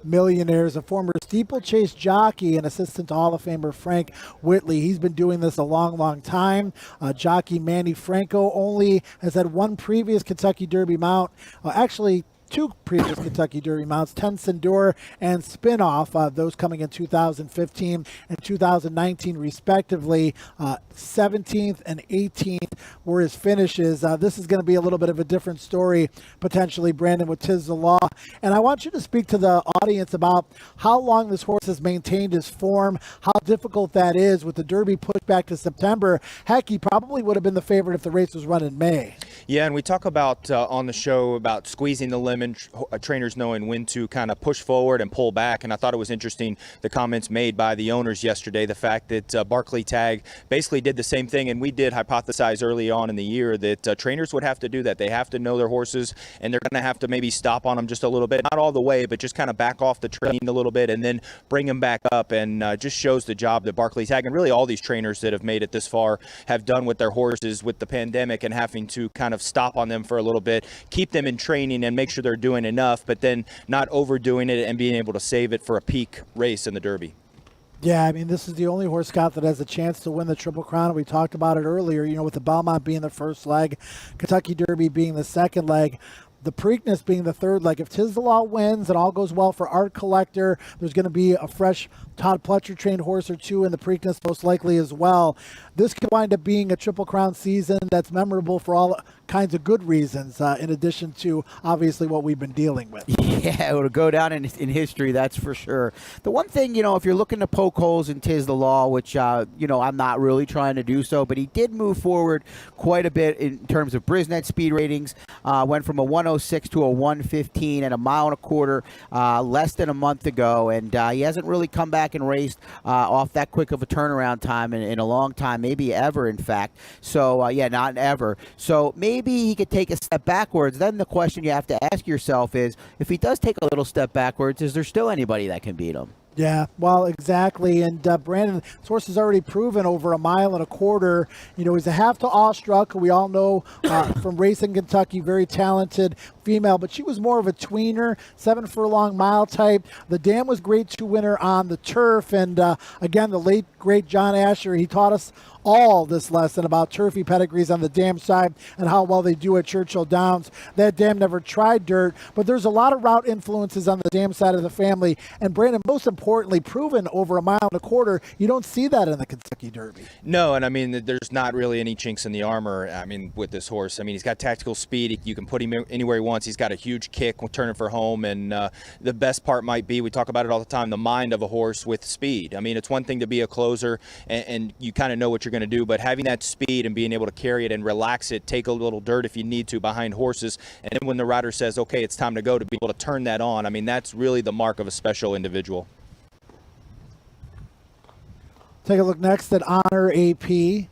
millionaires, a former steeplechase jockey and assistant to Hall of Famer Frank Whitley. He's been doing this a long, long time. Jockey Manny Franco only has had 1 previous Kentucky Derby mount, actually 2 previous Kentucky Derby mounts, Tensendor and Spinoff, those coming in 2015 and 2019 respectively. 17th and 18th were his finishes. This is going to be a little bit of a different story, potentially, Brandon, with Tis the Law. And I want you to speak to the audience about how long this horse has maintained his form, how difficult that is with the Derby pushed back to September. Heck, he probably would have been the favorite if the race was run in May. Yeah, and we talk about on the show about squeezing the lemon, trainers knowing when to kind of push forward and pull back. And I thought it was interesting, the comments made by the owners yesterday, the fact that Barkley Tagg basically did the same thing, and we did hypothesize early on in the year that trainers would have to do that. They have to know their horses, and they're going to have to maybe stop on them just a little bit, not all the way, but just kind of back off the train a little bit and then bring them back up. And just shows the job that Barkley Tagg and really all these trainers that have made it this far have done with their horses with the pandemic and having to kind of stop on them for a little bit, keep them in training and make sure they're doing enough, but then not overdoing it and being able to save it for a peak race in the Derby. Yeah, I mean, this is the only horse, Scott, that has a chance to win the Triple Crown. We talked about it earlier, with the Belmont being the first leg, Kentucky Derby being the second leg, the Preakness being the third leg. If Tis the Law wins and all goes well for Art Collector, there's going to be a fresh Todd Pletcher trained horse or two in the Preakness most likely as well. This could wind up being a Triple Crown season that's memorable for all kinds of good reasons, in addition to obviously what we've been dealing with. Yeah, it will go down in history, that's for sure. The one thing, if you're looking to poke holes in Tis the Law, which, I'm not really trying to do so, but he did move forward quite a bit in terms of Brisnet speed ratings, went from a 106 to a 115 at a mile and a quarter less than a month ago, and he hasn't really come back and raced off that quick of a turnaround time in a long time, maybe ever, in fact. So, not ever. So maybe he could take a step backwards. Then the question you have to ask yourself is, if he does take a little step backwards, is there still anybody that can beat him? Yeah, well, exactly. And Brandon, this horse has already proven over a mile and a quarter. He's a half to awestruck, who we all know from racing Kentucky, very talented female, but she was more of a tweener, 7 furlong mile type. The Dam was grade 2 winner on the turf. And again, the late, great John Asher, he taught us all this lesson about turfy pedigrees on the Dam side and how well they do at Churchill Downs. That Dam never tried dirt, but there's a lot of route influences on the Dam side of the family. And Brandon, most importantly, proven over a mile and a quarter. You don't see that in the Kentucky Derby. No, and I mean, there's not really any chinks in the armor, with this horse. He's got tactical speed. You can put him anywhere you want. wants. He's got a huge kick turning for home, and the best part might be, we talk about it all the time, the mind of a horse with speed. I mean, it's one thing to be a closer and you kind of know what you're going to do, but having that speed and being able to carry it and relax it, take a little dirt if you need to behind horses, and then when the rider says, okay, it's time to go, to be able to turn that on, I mean, that's really the mark of a special individual. Take a look next at Honor AP, the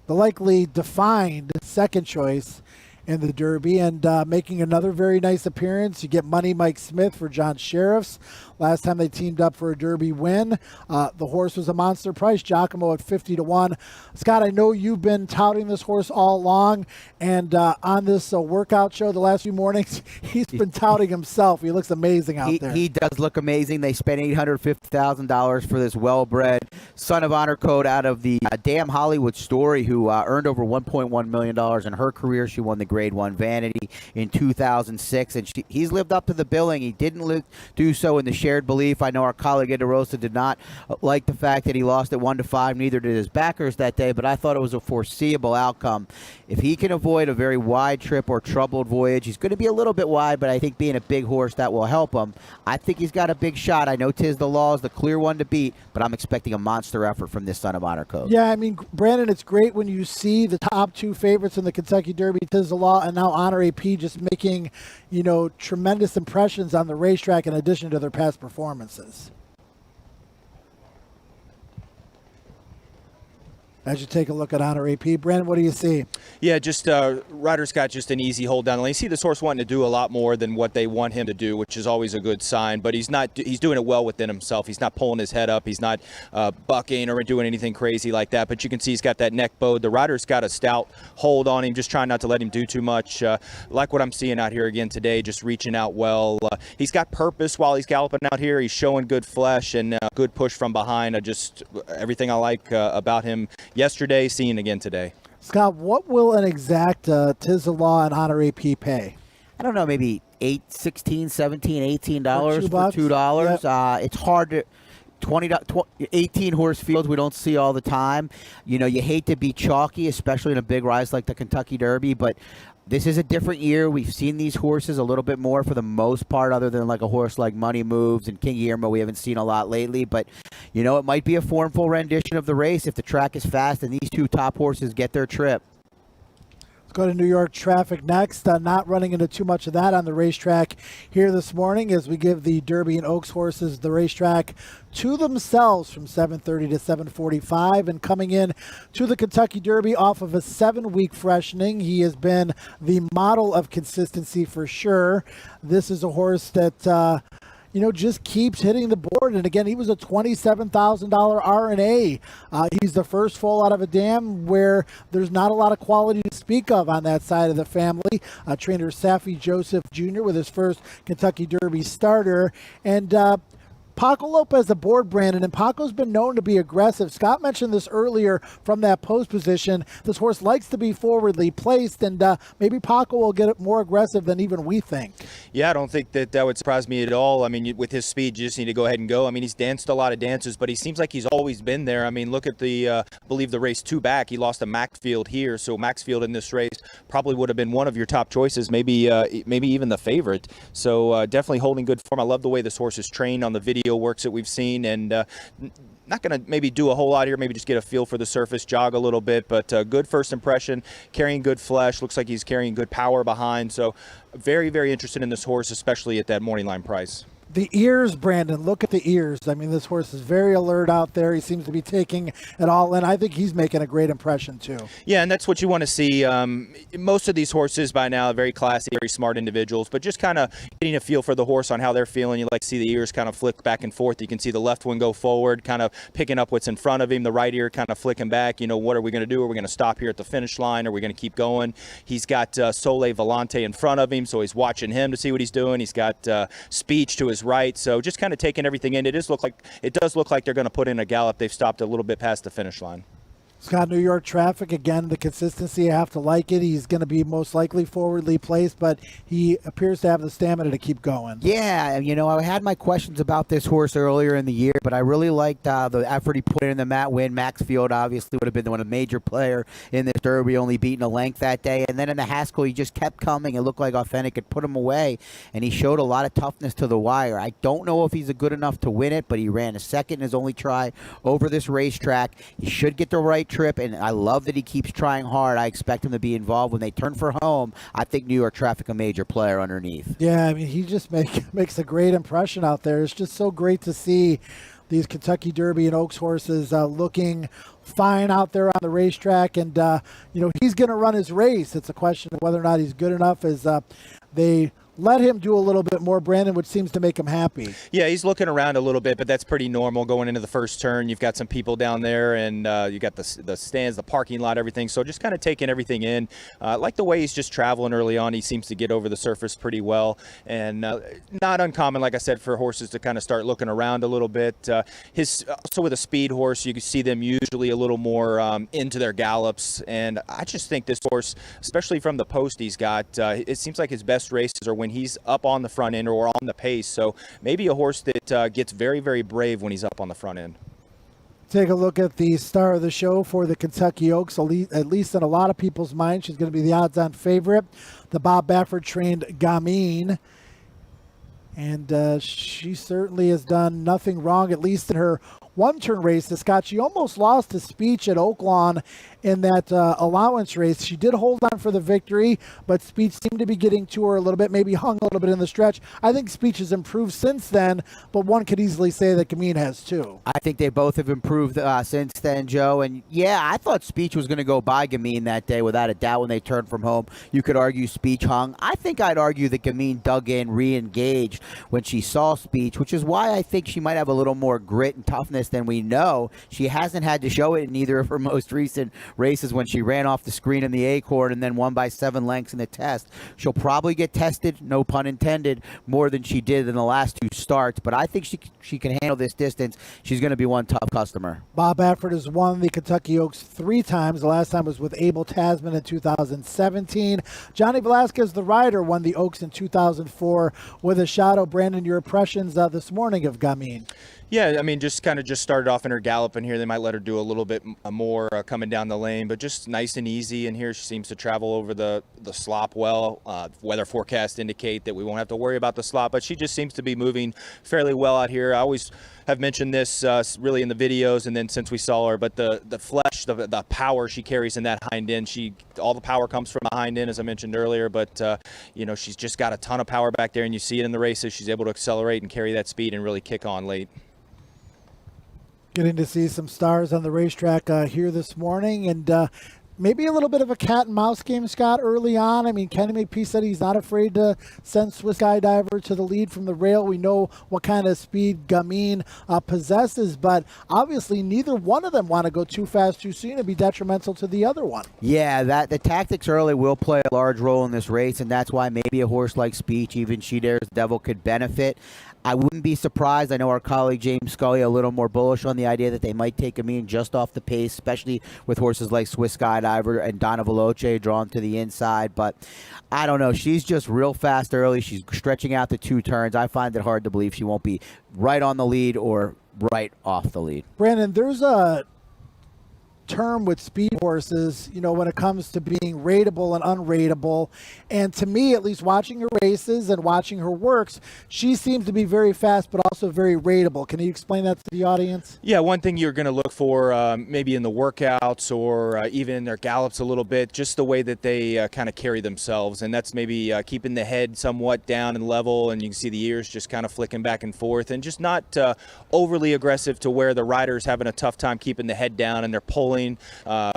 likely defined second choice in the Derby, and making another very nice appearance. You get Money Mike Smith for John Sheriffs. Last time they teamed up for a Derby win. The horse was a monster price, Giacomo at 50-1. Scott, I know you've been touting this horse all along, and on this workout show the last few mornings, he's been touting himself. He looks amazing out there. He does look amazing. They spent $850,000 for this well-bred Son of Honor coat out of the Damn Hollywood Story, who earned over $1.1 million in her career. She won the Grade 1 Vanity in 2006, and he's lived up to the billing. He didn't do so in the shared belief. I know our colleague Ed DeRosa did not like the fact that he lost at 1-5. Neither did his backers that day, but I thought it was a foreseeable outcome. If he can avoid a very wide trip or troubled voyage, he's going to be a little bit wide, but I think being a big horse, that will help him. I think he's got a big shot. I know Tiz the Law is the clear one to beat, but I'm expecting a monster effort from this Son of Honor coach. Yeah, I mean, Brandon, it's great when you see the top two favorites in the Kentucky Derby, Tiz the Law and now Honor AP, just making, tremendous impressions on the racetrack in addition to their past performances. As you take a look at Honor AP, Brandon, what do you see? Yeah, just rider's got just an easy hold down the lane. You see this horse wanting to do a lot more than what they want him to do, which is always a good sign. But he's doing it well within himself. He's not pulling his head up. He's not bucking or doing anything crazy like that. But you can see he's got that neck bowed. The rider's got a stout hold on him, just trying not to let him do too much. Like what I'm seeing out here again today, just reaching out well. He's got purpose while he's galloping out here. He's showing good flesh and good push from behind. Just everything I like about him yesterday, seeing again today. Scott, what will an exact Tiz the Law and Honor AP pay? I don't know, maybe $8, $16, $17, $18 for $2. Yep. It's hard to 18 horse fields we don't see all the time. You hate to be chalky, especially in a big rise like the Kentucky Derby, but this is a different year. We've seen these horses a little bit more for the most part, other than like a horse like Money Moves and King Guillermo we haven't seen a lot lately. But, it might be a formful rendition of the race if the track is fast and these two top horses get their trip. Let's go to New York traffic next. Not running into too much of that on the racetrack here this morning as we give the Derby and Oaks horses the racetrack to themselves from 7:30 to 7:45, and coming in to the Kentucky Derby off of a 7-week freshening. He has been the model of consistency for sure. This is a horse that just keeps hitting the board. And again, he was a $27,000 R&A. He's the first foal out of a dam where there's not a lot of quality to speak of on that side of the family. Trainer Safi Joseph Jr. with his first Kentucky Derby starter. And Paco Lopez, the board, Brandon, and Paco's been known to be aggressive. Scott mentioned this earlier from that post position. This horse likes to be forwardly placed, and maybe Paco will get it more aggressive than even we think. Yeah, I don't think that would surprise me at all. I mean, with his speed, you just need to go ahead and go. I mean, he's danced a lot of dances, but he seems like he's always been there. I mean, look at I believe the race 2 back. He lost to Maxfield here, so Maxfield in this race probably would have been one of your top choices, maybe even the favorite. So definitely holding good form. I love the way this horse is trained on the video works that we've seen, and not going to maybe do a whole lot here, maybe just get a feel for the surface, jog a little bit, but good first impression, carrying good flesh, looks like he's carrying good power behind, so very, very interested in this horse, especially at that morning line price. The ears, Brandon, look at the ears. I mean, this horse is very alert out there. He seems to be taking it all in. I think he's making a great impression, too. Yeah, and that's what you want to see. Most of these horses by now are very classy, very smart individuals, but just kind of getting a feel for the horse on how they're feeling. You like to see the ears kind of flick back and forth. You can see the left one go forward, kind of picking up what's in front of him. The right ear kind of flicking back. What are we going to do? Are we going to stop here at the finish line? Are we going to keep going? He's got Sole Volante in front of him, so he's watching him to see what he's doing. He's got Speech to his right, so just kind of taking everything in. It does look like they're going to put in a gallop. They've stopped a little bit past the finish line. Scott, New York traffic, again, the consistency, I have to like it. He's going to be most likely forwardly placed, but he appears to have the stamina to keep going. Yeah, I had my questions about this horse earlier in the year, but I really liked the effort he put in the Matt win. Max Field obviously would have been a major player in this Derby, only beating a length that day. And then in the Haskell, he just kept coming. It looked like Authentic could put him away, and he showed a lot of toughness to the wire. I don't know if he's good enough to win it, but he ran a second in his only try over this racetrack. He should get the right trip, and I love that he keeps trying hard. I expect him to be involved when they turn for home. I think New York traffic a major player underneath. Yeah, he just makes a great impression out there. It's just so great to see these Kentucky Derby and Oaks horses looking fine out there on the racetrack, and he's going to run his race. It's a question of whether or not he's good enough as they let him do a little bit more, Brandon, which seems to make him happy. Yeah, he's looking around a little bit, but that's pretty normal going into the first turn. You've got some people down there, and you got the stands, the parking lot, everything. So just kind of taking everything in. Like the way he's just traveling early on, he seems to get over the surface pretty well. And not uncommon, like I said, for horses to kind of start looking around a little bit. Also with a speed horse, you can see them usually a little more into their gallops. And I just think this horse, especially from the post he's got, it seems like his best races are when he's up on the front end or on the pace. So maybe a horse that gets very, very brave when he's up on the front end. Take a look at the star of the show for the Kentucky Oaks, at least in a lot of people's minds. She's going to be the odds-on favorite, the Bob Baffert trained Gamine. And she certainly has done nothing wrong, at least in her one-turn race to Scott. She almost lost to Speech at Oaklawn in that allowance race. She did hold on for the victory, but Speech seemed to be getting to her a little bit, maybe hung a little bit in the stretch. I think Speech has improved since then, but one could easily say that Gamine has too. I think they both have improved since then, Joe. And yeah, I thought Speech was going to go by Gamine that day without a doubt when they turned from home. You could argue Speech hung. I think I'd argue that Gamine dug in, re-engaged when she saw Speech, which is why I think she might have a little more grit and toughness than we know. She hasn't had to show it in either of her most recent races when she ran off the screen in the Acorn and then won by 7 lengths in the test. She'll probably get tested, no pun intended, more than she did in the last 2 starts, but I think she can handle this distance. She's going to be one tough customer. Bob Baffert has won the Kentucky Oaks 3 times. The last time was with Abel Tasman in 2017. Johnny Velasquez, the rider, won the Oaks in 2004 with a shadow. Brandon, your impressions this morning of Gamine? Yeah, I mean, just started off in her gallop in here. They might let her do a little bit more coming down the lane, but just nice and easy in here. She seems to travel over the slop well. Weather forecasts indicate that we won't have to worry about the slop, but she just seems to be moving fairly well out here. I always have mentioned this really in the videos and then since we saw her, but the flesh, the power she carries in that hind end, all the power comes from the hind end, as I mentioned earlier, but she's just got a ton of power back there, and you see it in the races. She's able to accelerate and carry that speed and really kick on late. Getting to see some stars on the racetrack here this morning, and maybe a little bit of a cat and mouse game, Scott, early on. I mean, Kenny McPhee said he's not afraid to send Swiss Skydiver to the lead from the rail. We know what kind of speed Gamine possesses, but obviously neither one of them want to go too fast too soon and be detrimental to the other one. Yeah, the tactics early will play a large role in this race, and that's why maybe a horse like Speech, even She Dares Devil, could benefit. I wouldn't be surprised. I know our colleague James Scully a little more bullish on the idea that they might take Gamine just off the pace, especially with horses like Swiss Skydiver and Donna Veloce drawn to the inside. But I don't know. She's just real fast early. She's stretching out the 2 turns. I find it hard to believe she won't be right on the lead or right off the lead. Brandon, there's a term with speed horses, when it comes to being rateable and unrateable. And to me, at least watching her races and watching her works, she seems to be very fast, but also very rateable. Can you explain that to the audience? Yeah, one thing you're going to look for maybe in the workouts or even in their gallops a little bit, just the way that they kind of carry themselves. And that's maybe keeping the head somewhat down and level, and you can see the ears just kind of flicking back and forth, and just not overly aggressive to where the rider's having a tough time keeping the head down and they're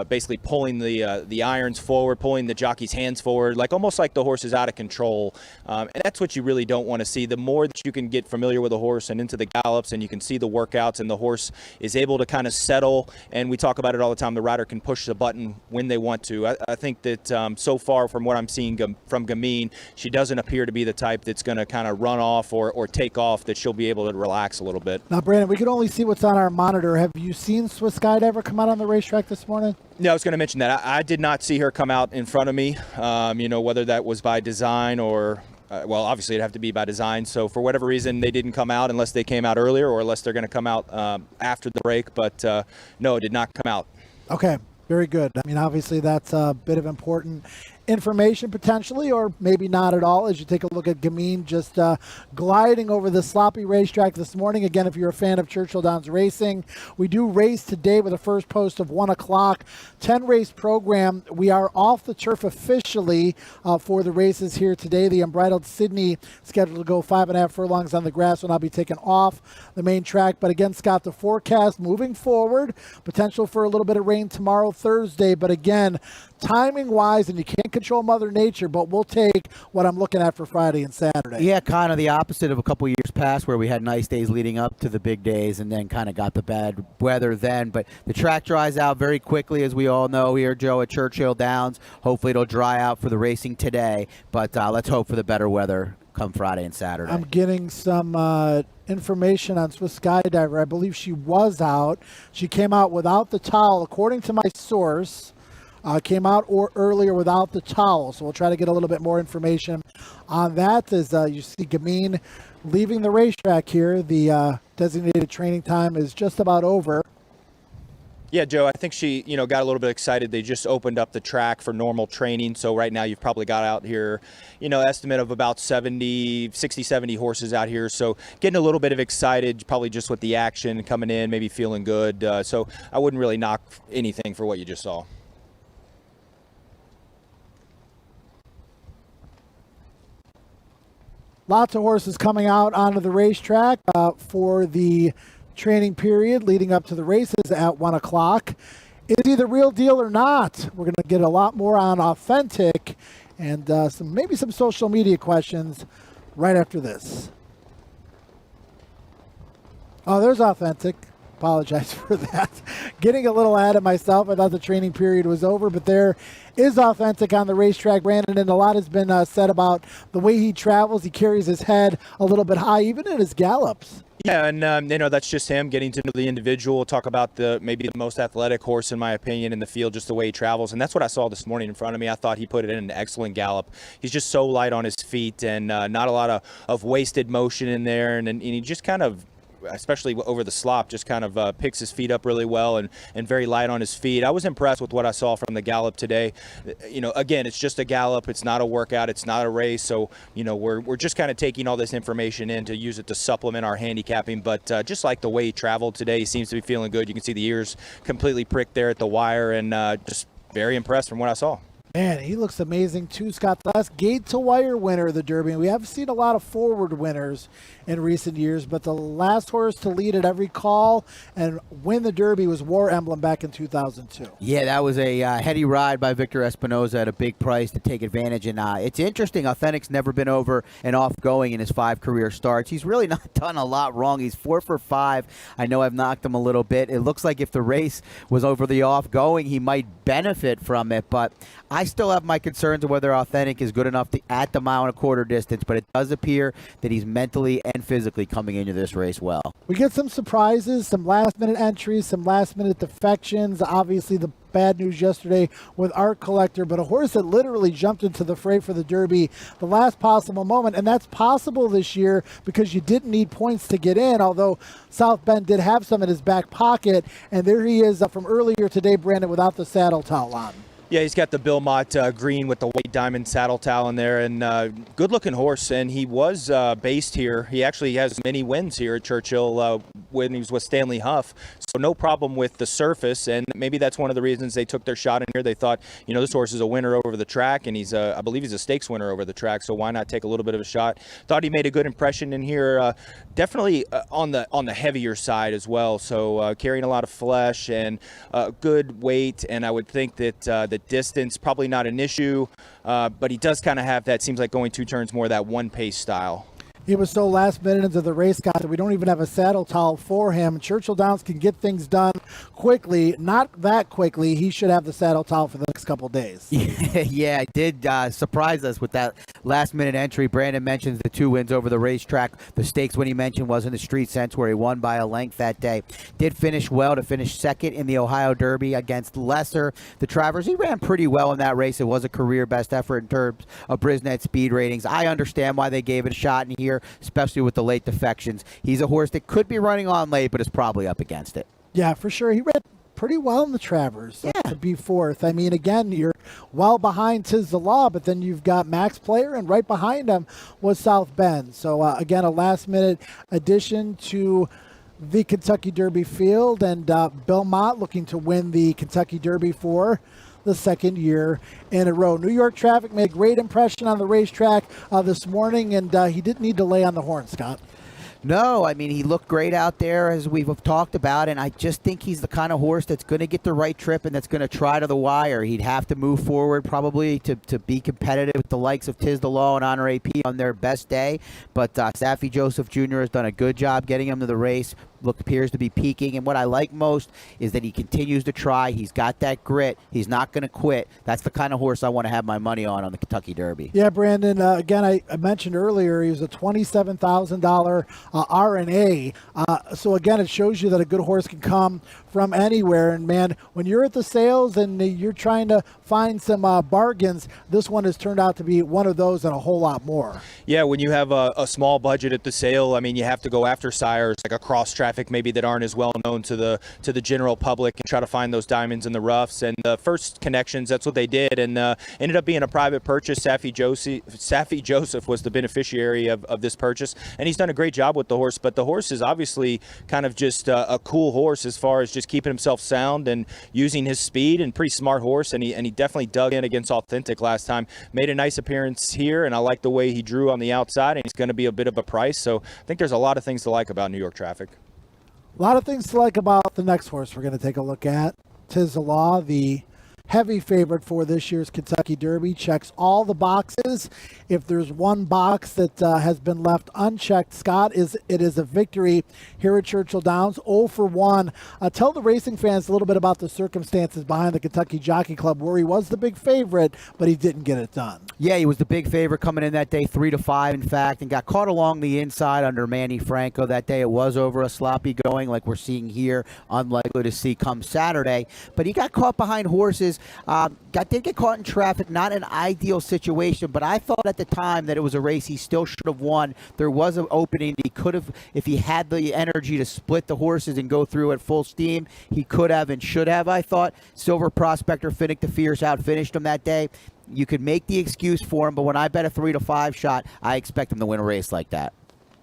basically pulling the irons forward, pulling the jockey's hands forward, almost like the horse is out of control. And that's what you really don't want to see. The more that you can get familiar with a horse and into the gallops, and you can see the workouts, and the horse is able to kind of settle, and we talk about it all the time, the rider can push the button when they want to. I think that so far from what I'm seeing from Gamine, she doesn't appear to be the type that's going to kind of run off or take off, that she'll be able to relax a little bit. Now, Brandon, we can only see what's on our monitor. Have you seen Swiss Skydiver come out on the racetrack racetrack this morning? Yeah, I was going to mention that. I did not see her come out in front of me, whether that was by design or, well, obviously it'd have to be by design. So for whatever reason, they didn't come out unless they came out earlier or unless they're going to come out after the break. But no, it did not come out. Okay, very good. I mean, obviously that's a bit of important information potentially, or maybe not at all, as you take a look at Gamine just gliding over the sloppy racetrack this morning. Again, if you're a fan of Churchill Downs Racing, we do race today with a first post of 1 o'clock, 10 race program. We are off the turf officially for the races here today. The Unbridled Sydney scheduled to go 5.5 furlongs on the grass will now be taken off the main track. But again, Scott, the forecast moving forward, potential for a little bit of rain tomorrow, Thursday. But again, timing-wise, and you can't control Mother Nature, but we'll take what I'm looking at for Friday and Saturday. Yeah, kind of the opposite of a couple years past where we had nice days leading up to the big days and then kind of got the bad weather then. But the track dries out very quickly, as we all know here, Joe, at Churchill Downs. Hopefully it'll dry out for the racing today, but let's hope for the better weather come Friday and Saturday. I'm getting some information on Swiss Skydiver. I believe she was out. She came out without the towel, according to my source. Came out earlier without the towel, so we'll try to get a little bit more information on that. As you see Gamine leaving the racetrack here, the designated training time is just about over. Yeah, Joe, I think she, got a little bit excited. They just opened up the track for normal training. So right now you've probably got out here, estimate of about 60, 70 horses out here. So getting a little bit of excited, probably just with the action coming in, maybe feeling good. So I wouldn't really knock anything for what you just saw. Lots of horses coming out onto the racetrack for the training period leading up to the races at 1 o'clock. Is he the real deal or not? We're going to get a lot more on Authentic and maybe some social media questions right after this. Oh, there's Authentic. Apologize for that. Getting a little ahead of myself. I thought the training period was over, but there is Authentic on the racetrack, Brandon, and a lot has been said about the way he travels. He carries his head a little bit high, even in his gallops. Yeah, and that's just him getting to know the individual. Talk about maybe the most athletic horse, in my opinion, in the field, just the way he travels. And that's what I saw this morning in front of me. I thought he put it in an excellent gallop. He's just so light on his feet and not a lot of wasted motion in there. And he just kind of, especially over the slop, just kind of picks his feet up really well and very light on his feet. I was impressed with what I saw from the gallop today. Again, it's just a gallop. It's not a workout. It's not a race. So, we're just kind of taking all this information in to use it to supplement our handicapping. But just like the way he traveled today, he seems to be feeling good. You can see the ears completely pricked there at the wire, and just very impressed from what I saw. Man, he looks amazing too, Scott. The last gate-to-wire winner of the Derby. We have seen a lot of forward winners in recent years, but the last horse to lead at every call and win the Derby was War Emblem back in 2002. Yeah, that was a heady ride by Victor Espinoza at a big price to take advantage. And it's interesting, Authentic's never been over and off-going in his 5 career starts. He's really not done a lot wrong. He's 4 for 5. I know I've knocked him a little bit. It looks like if the race was over the off-going, he might benefit from it, but I still have my concerns of whether Authentic is good enough to at the 1.25 mile distance, but it does appear that he's mentally and physically coming into this race well. We get some surprises, some last-minute entries, some last-minute defections. Obviously, the bad news yesterday with Art Collector, but a horse that literally jumped into the fray for the Derby the last possible moment, and that's possible this year because you didn't need points to get in, although South Bend did have some in his back pocket, and there he is from earlier today, Brandon, without the saddle towel on. Yeah, he's got the Bill Mott green with the white diamond saddle towel in there, and good-looking horse. And he was based here. He actually has many wins here at Churchill when he was with Stanley Huff. So no problem with the surface, and maybe that's one of the reasons they took their shot in here. They thought, this horse is a winner over the track, and he's I believe he's a stakes winner over the track. So why not take a little bit of a shot? Thought he made a good impression in here. Definitely on the heavier side as well. So carrying a lot of flesh and good weight, and I would think that the distance probably not an issue, but he does kind of have that, seems like going 2 turns more that one pace style. He was so last minute into the race, Scott, that we don't even have a saddle towel for him. Churchill Downs can get things done quickly. Not that quickly. He should have the saddle towel for the next couple days. Yeah, it did surprise us with that last-minute entry. Brandon mentions the 2 wins over the racetrack. The stakes when he mentioned was in the Street Sense, where he won by a length that day. Did finish well to finish second in the Ohio Derby against Lesser. The Travers, he ran pretty well in that race. It was a career best effort in terms of Brisnet speed ratings. I understand why they gave it a shot in here, especially with the late defections. He's a horse that could be running on late, but is probably up against it. Yeah, for sure. He ran pretty well in the Travers to be fourth. I mean, again, you're well behind Tis the Law, but then you've got Max Player, and right behind him was South Bend. So, again, a last-minute addition to the Kentucky Derby field, and Bill Mott looking to win the Kentucky Derby for the second year in a row. New York Traffic made a great impression on the racetrack this morning, and he didn't need to lay on the horn, Scott. No, I mean, he looked great out there, as we've talked about, and I just think he's the kind of horse that's going to get the right trip and that's going to try to the wire. He'd have to move forward probably to be competitive with the likes of Tis the Law and Honor AP on their best day, but Saffie Joseph Jr. has done a good job getting him to the race. Appears to be peaking, and what I like most is that he continues to try. He's got that grit. He's not going to quit. That's the kind of horse I want to have my money on the Kentucky Derby. Yeah, Brandon, again, I mentioned earlier he was a $27,000 RNA. So, again, it shows you that a good horse can come from anywhere. And, man, when you're at the sales and you're trying to find some bargains, this one has turned out to be one of those and a whole lot more. Yeah, when you have a small budget at the sale, I mean, you have to go after sires like a cross traffic maybe that aren't as well known to the general public and try to find those diamonds in the roughs. And the first connections, that's what they did, and ended up being a private purchase. Saffie Joseph was the beneficiary of this purchase, and he's done a great job with the horse. But the horse is obviously kind of just a cool horse as far as just keeping himself sound and using his speed, and pretty smart horse. And he definitely dug in against Authentic last time. Made a nice appearance here, and I like the way he drew on the outside, and he's going to be a bit of a price. So I think there's a lot of things to like about New York Traffic. A lot of things to like about the next horse we're going to take a look at. Tis the Law, the heavy favorite for this year's Kentucky Derby, checks all the boxes. If there's one box that has been left unchecked, Scott, it is a victory here at Churchill Downs, 0-for-1. Tell the racing fans a little bit about the circumstances behind the Kentucky Jockey Club, where he was the big favorite, but he didn't get it done. Yeah, he was the big favorite coming in that day, 3-5, in fact, and got caught along the inside under Manny Franco that day. It was over a sloppy going like we're seeing here, unlikely to see come Saturday, but he got caught behind horses. Did get caught in traffic, not an ideal situation, but I thought at the time that it was a race he still should have won. There was an opening. He could have, if he had the energy to split the horses and go through at full steam, he could have and should have, I thought. Silver Prospector, Finnick the Fierce outfinished him that day. You could make the excuse for him, but when I bet a 3-5 shot, I expect him to win a race like that.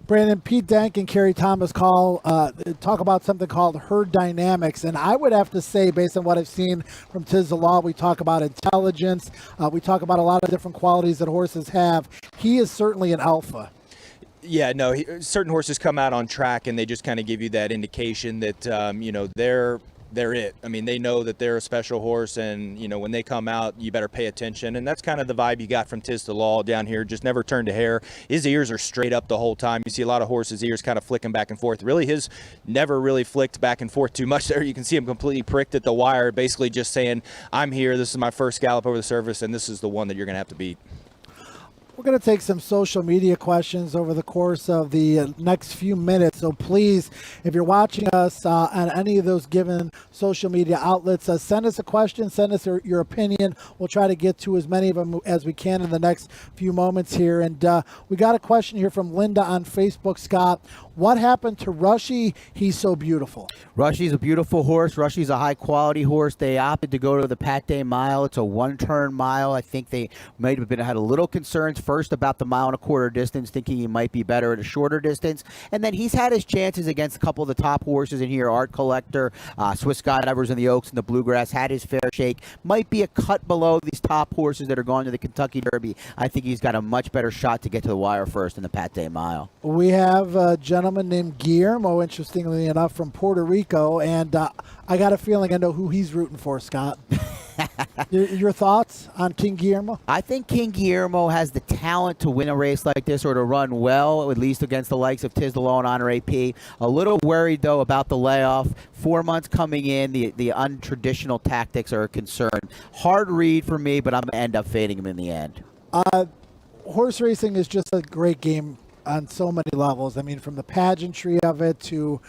Brandon, Pete Denk and Kerry Thomas talk about something called herd dynamics, and I would have to say, based on what I've seen from Tis the Law, we talk about intelligence, we talk about a lot of different qualities that horses have. He is certainly an alpha. Yeah, no, certain horses come out on track and they just kind of give you that indication that, they're it. I mean, they know that they're a special horse, and, when they come out, you better pay attention. And that's kind of the vibe you got from Tis the Law down here. Just never turned a hair. His ears are straight up the whole time. You see a lot of horses' ears kind of flicking back and forth. Really, his never really flicked back and forth too much there. You can see him completely pricked at the wire, basically just saying, I'm here. This is my first gallop over the surface, and this is the one that you're going to have to beat. We're going to take some social media questions over the course of the next few minutes. So please, if you're watching us on any of those given social media outlets, send us a question, send us your opinion. We'll try to get to as many of them as we can in the next few moments here. And we got a question here from Linda on Facebook, Scott. What happened to Rushy? He's so beautiful. Rushy's a beautiful horse. Rushy's a high-quality horse. They opted to go to the Pate Mile. It's a one-turn mile. I think they might have had a little concerns first about the 1.25 mile distance, thinking he might be better at a shorter distance. And then he's had his chances against a couple of the top horses in here. Art Collector, Swiss Skydivers in the Oaks and the Bluegrass, had his fair shake. Might be a cut below these top horses that are going to the Kentucky Derby. I think he's got a much better shot to get to the wire first in the Pate Mile. We have a gentleman named Guillermo, interestingly enough, from Puerto Rico, and I got a feeling I know who he's rooting for, Scott. Your thoughts on King Guillermo? I think King Guillermo has the talent to win a race like this or to run well, at least against the likes of Tiz the Law and Honor AP. A little worried, though, about the layoff. 4 months coming in, the untraditional tactics are a concern. Hard read for me, but I'm going to end up fading him in the end. Horse racing is just a great game on so many levels. I mean, from the pageantry of it to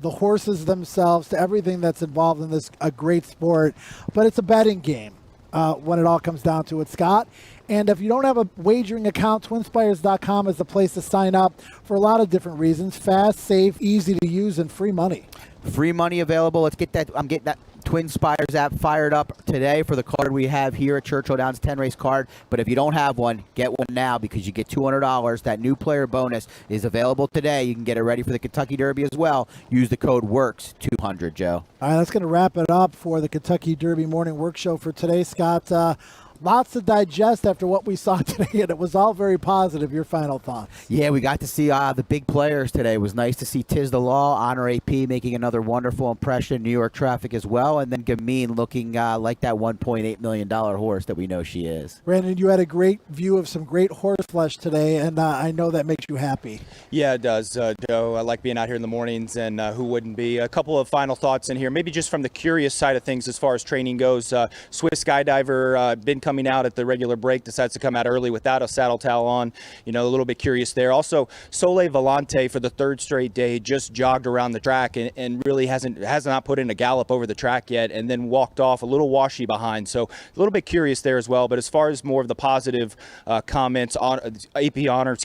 the horses themselves to everything that's involved in this, a great sport. But it's a betting game when it all comes down to it, Scott. And if you don't have a wagering account, twinspires.com is the place to sign up for a lot of different reasons. Fast, safe, easy to use, and free money. Free money available. Let's get that. I'm getting that Twin Spires app fired up today for the card we have here at Churchill Downs 10-race card. But if you don't have one, get one now because you get $200. That new player bonus is available today. You can get it ready for the Kentucky Derby as well. Use the code WORKS200, Joe. All right, that's going to wrap it up for the Kentucky Derby Morning Work Show for today, Scott. Lots to digest after what we saw today, and it was all very positive. Your final thoughts? Yeah, we got to see the big players today. It was nice to see Tiz the Law, Honor AP making another wonderful impression, New York Traffic as well, and then Gamine looking like that $1.8 million horse that we know she is. Brandon, you had a great view of some great horse flesh today, and I know that makes you happy. Yeah, it does, Joe. I like being out here in the mornings, and who wouldn't be? A couple of final thoughts in here, maybe just from the curious side of things as far as training goes. Swiss skydiver been coming out at the regular break, decides to come out early without a saddle towel on. You know, a little bit curious there. Also, Sole Volante for the third straight day just jogged around the track and really has not put in a gallop over the track yet, and then walked off a little washy behind. So a little bit curious there as well. But as far as more of the positive comments on Honor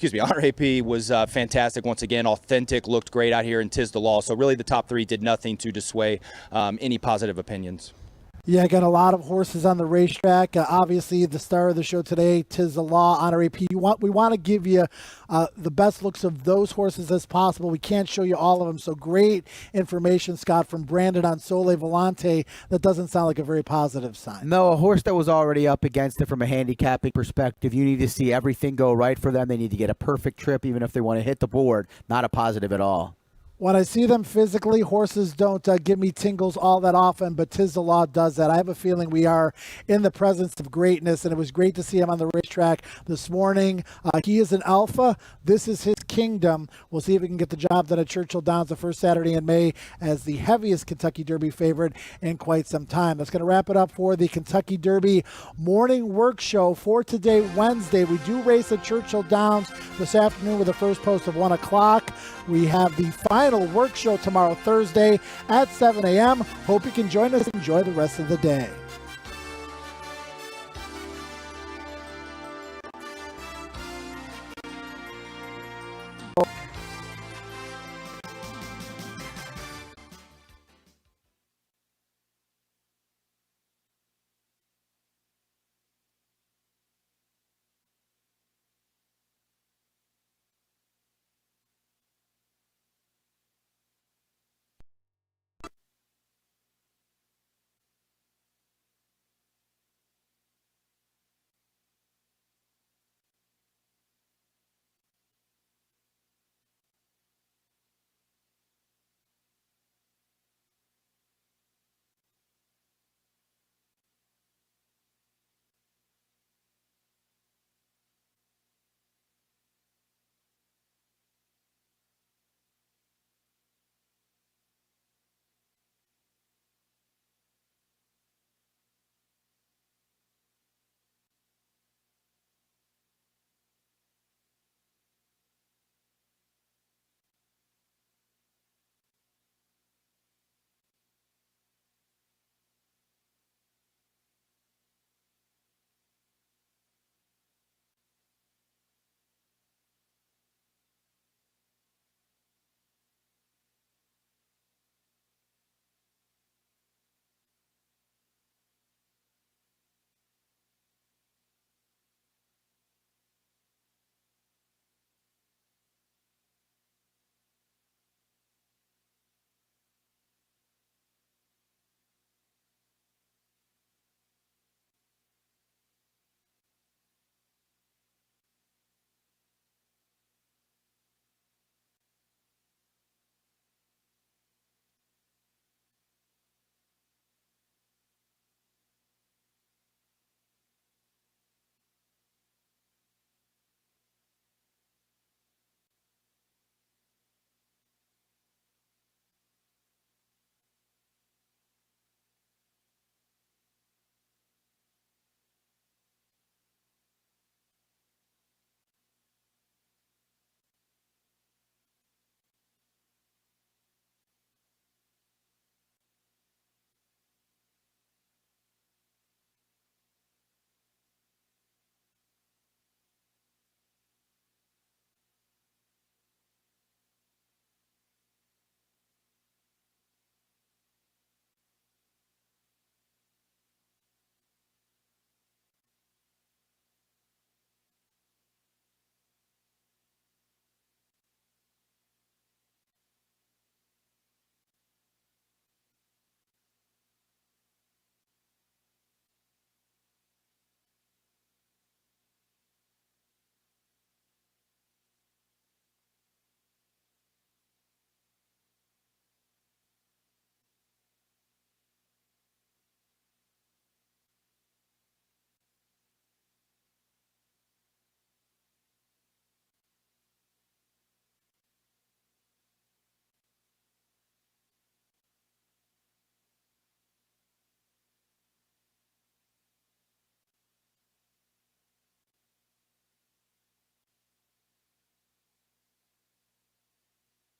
AP was fantastic once again, authentic, looked great out here in Tiz the Law. So really the top three did nothing to dissuade any positive opinions. Yeah, got a lot of horses on the racetrack. Obviously, the star of the show today, Tiz the Law, Honor AP. We want to give you the best looks of those horses as possible. We can't show you all of them. So great information, Scott, from Brandon on Sole Volante. That doesn't sound like a very positive sign. No, a horse that was already up against it from a handicapping perspective. You need to see everything go right for them. They need to get a perfect trip, even if they want to hit the board. Not a positive at all. When I see them physically, horses don't give me tingles all that often, but Tiz the Law does that. I have a feeling we are in the presence of greatness, and it was great to see him on the racetrack this morning. He is an alpha. This is his kingdom. We'll see if we can get the job done at Churchill Downs the first Saturday in May as the heaviest Kentucky Derby favorite in quite some time. That's going to wrap it up for the Kentucky Derby Morning Work Show for today, Wednesday. We do race at Churchill Downs this afternoon with a first post of 1 o'clock. We have the final work show tomorrow, Thursday at 7 a.m. Hope you can join us. Enjoy the rest of the day.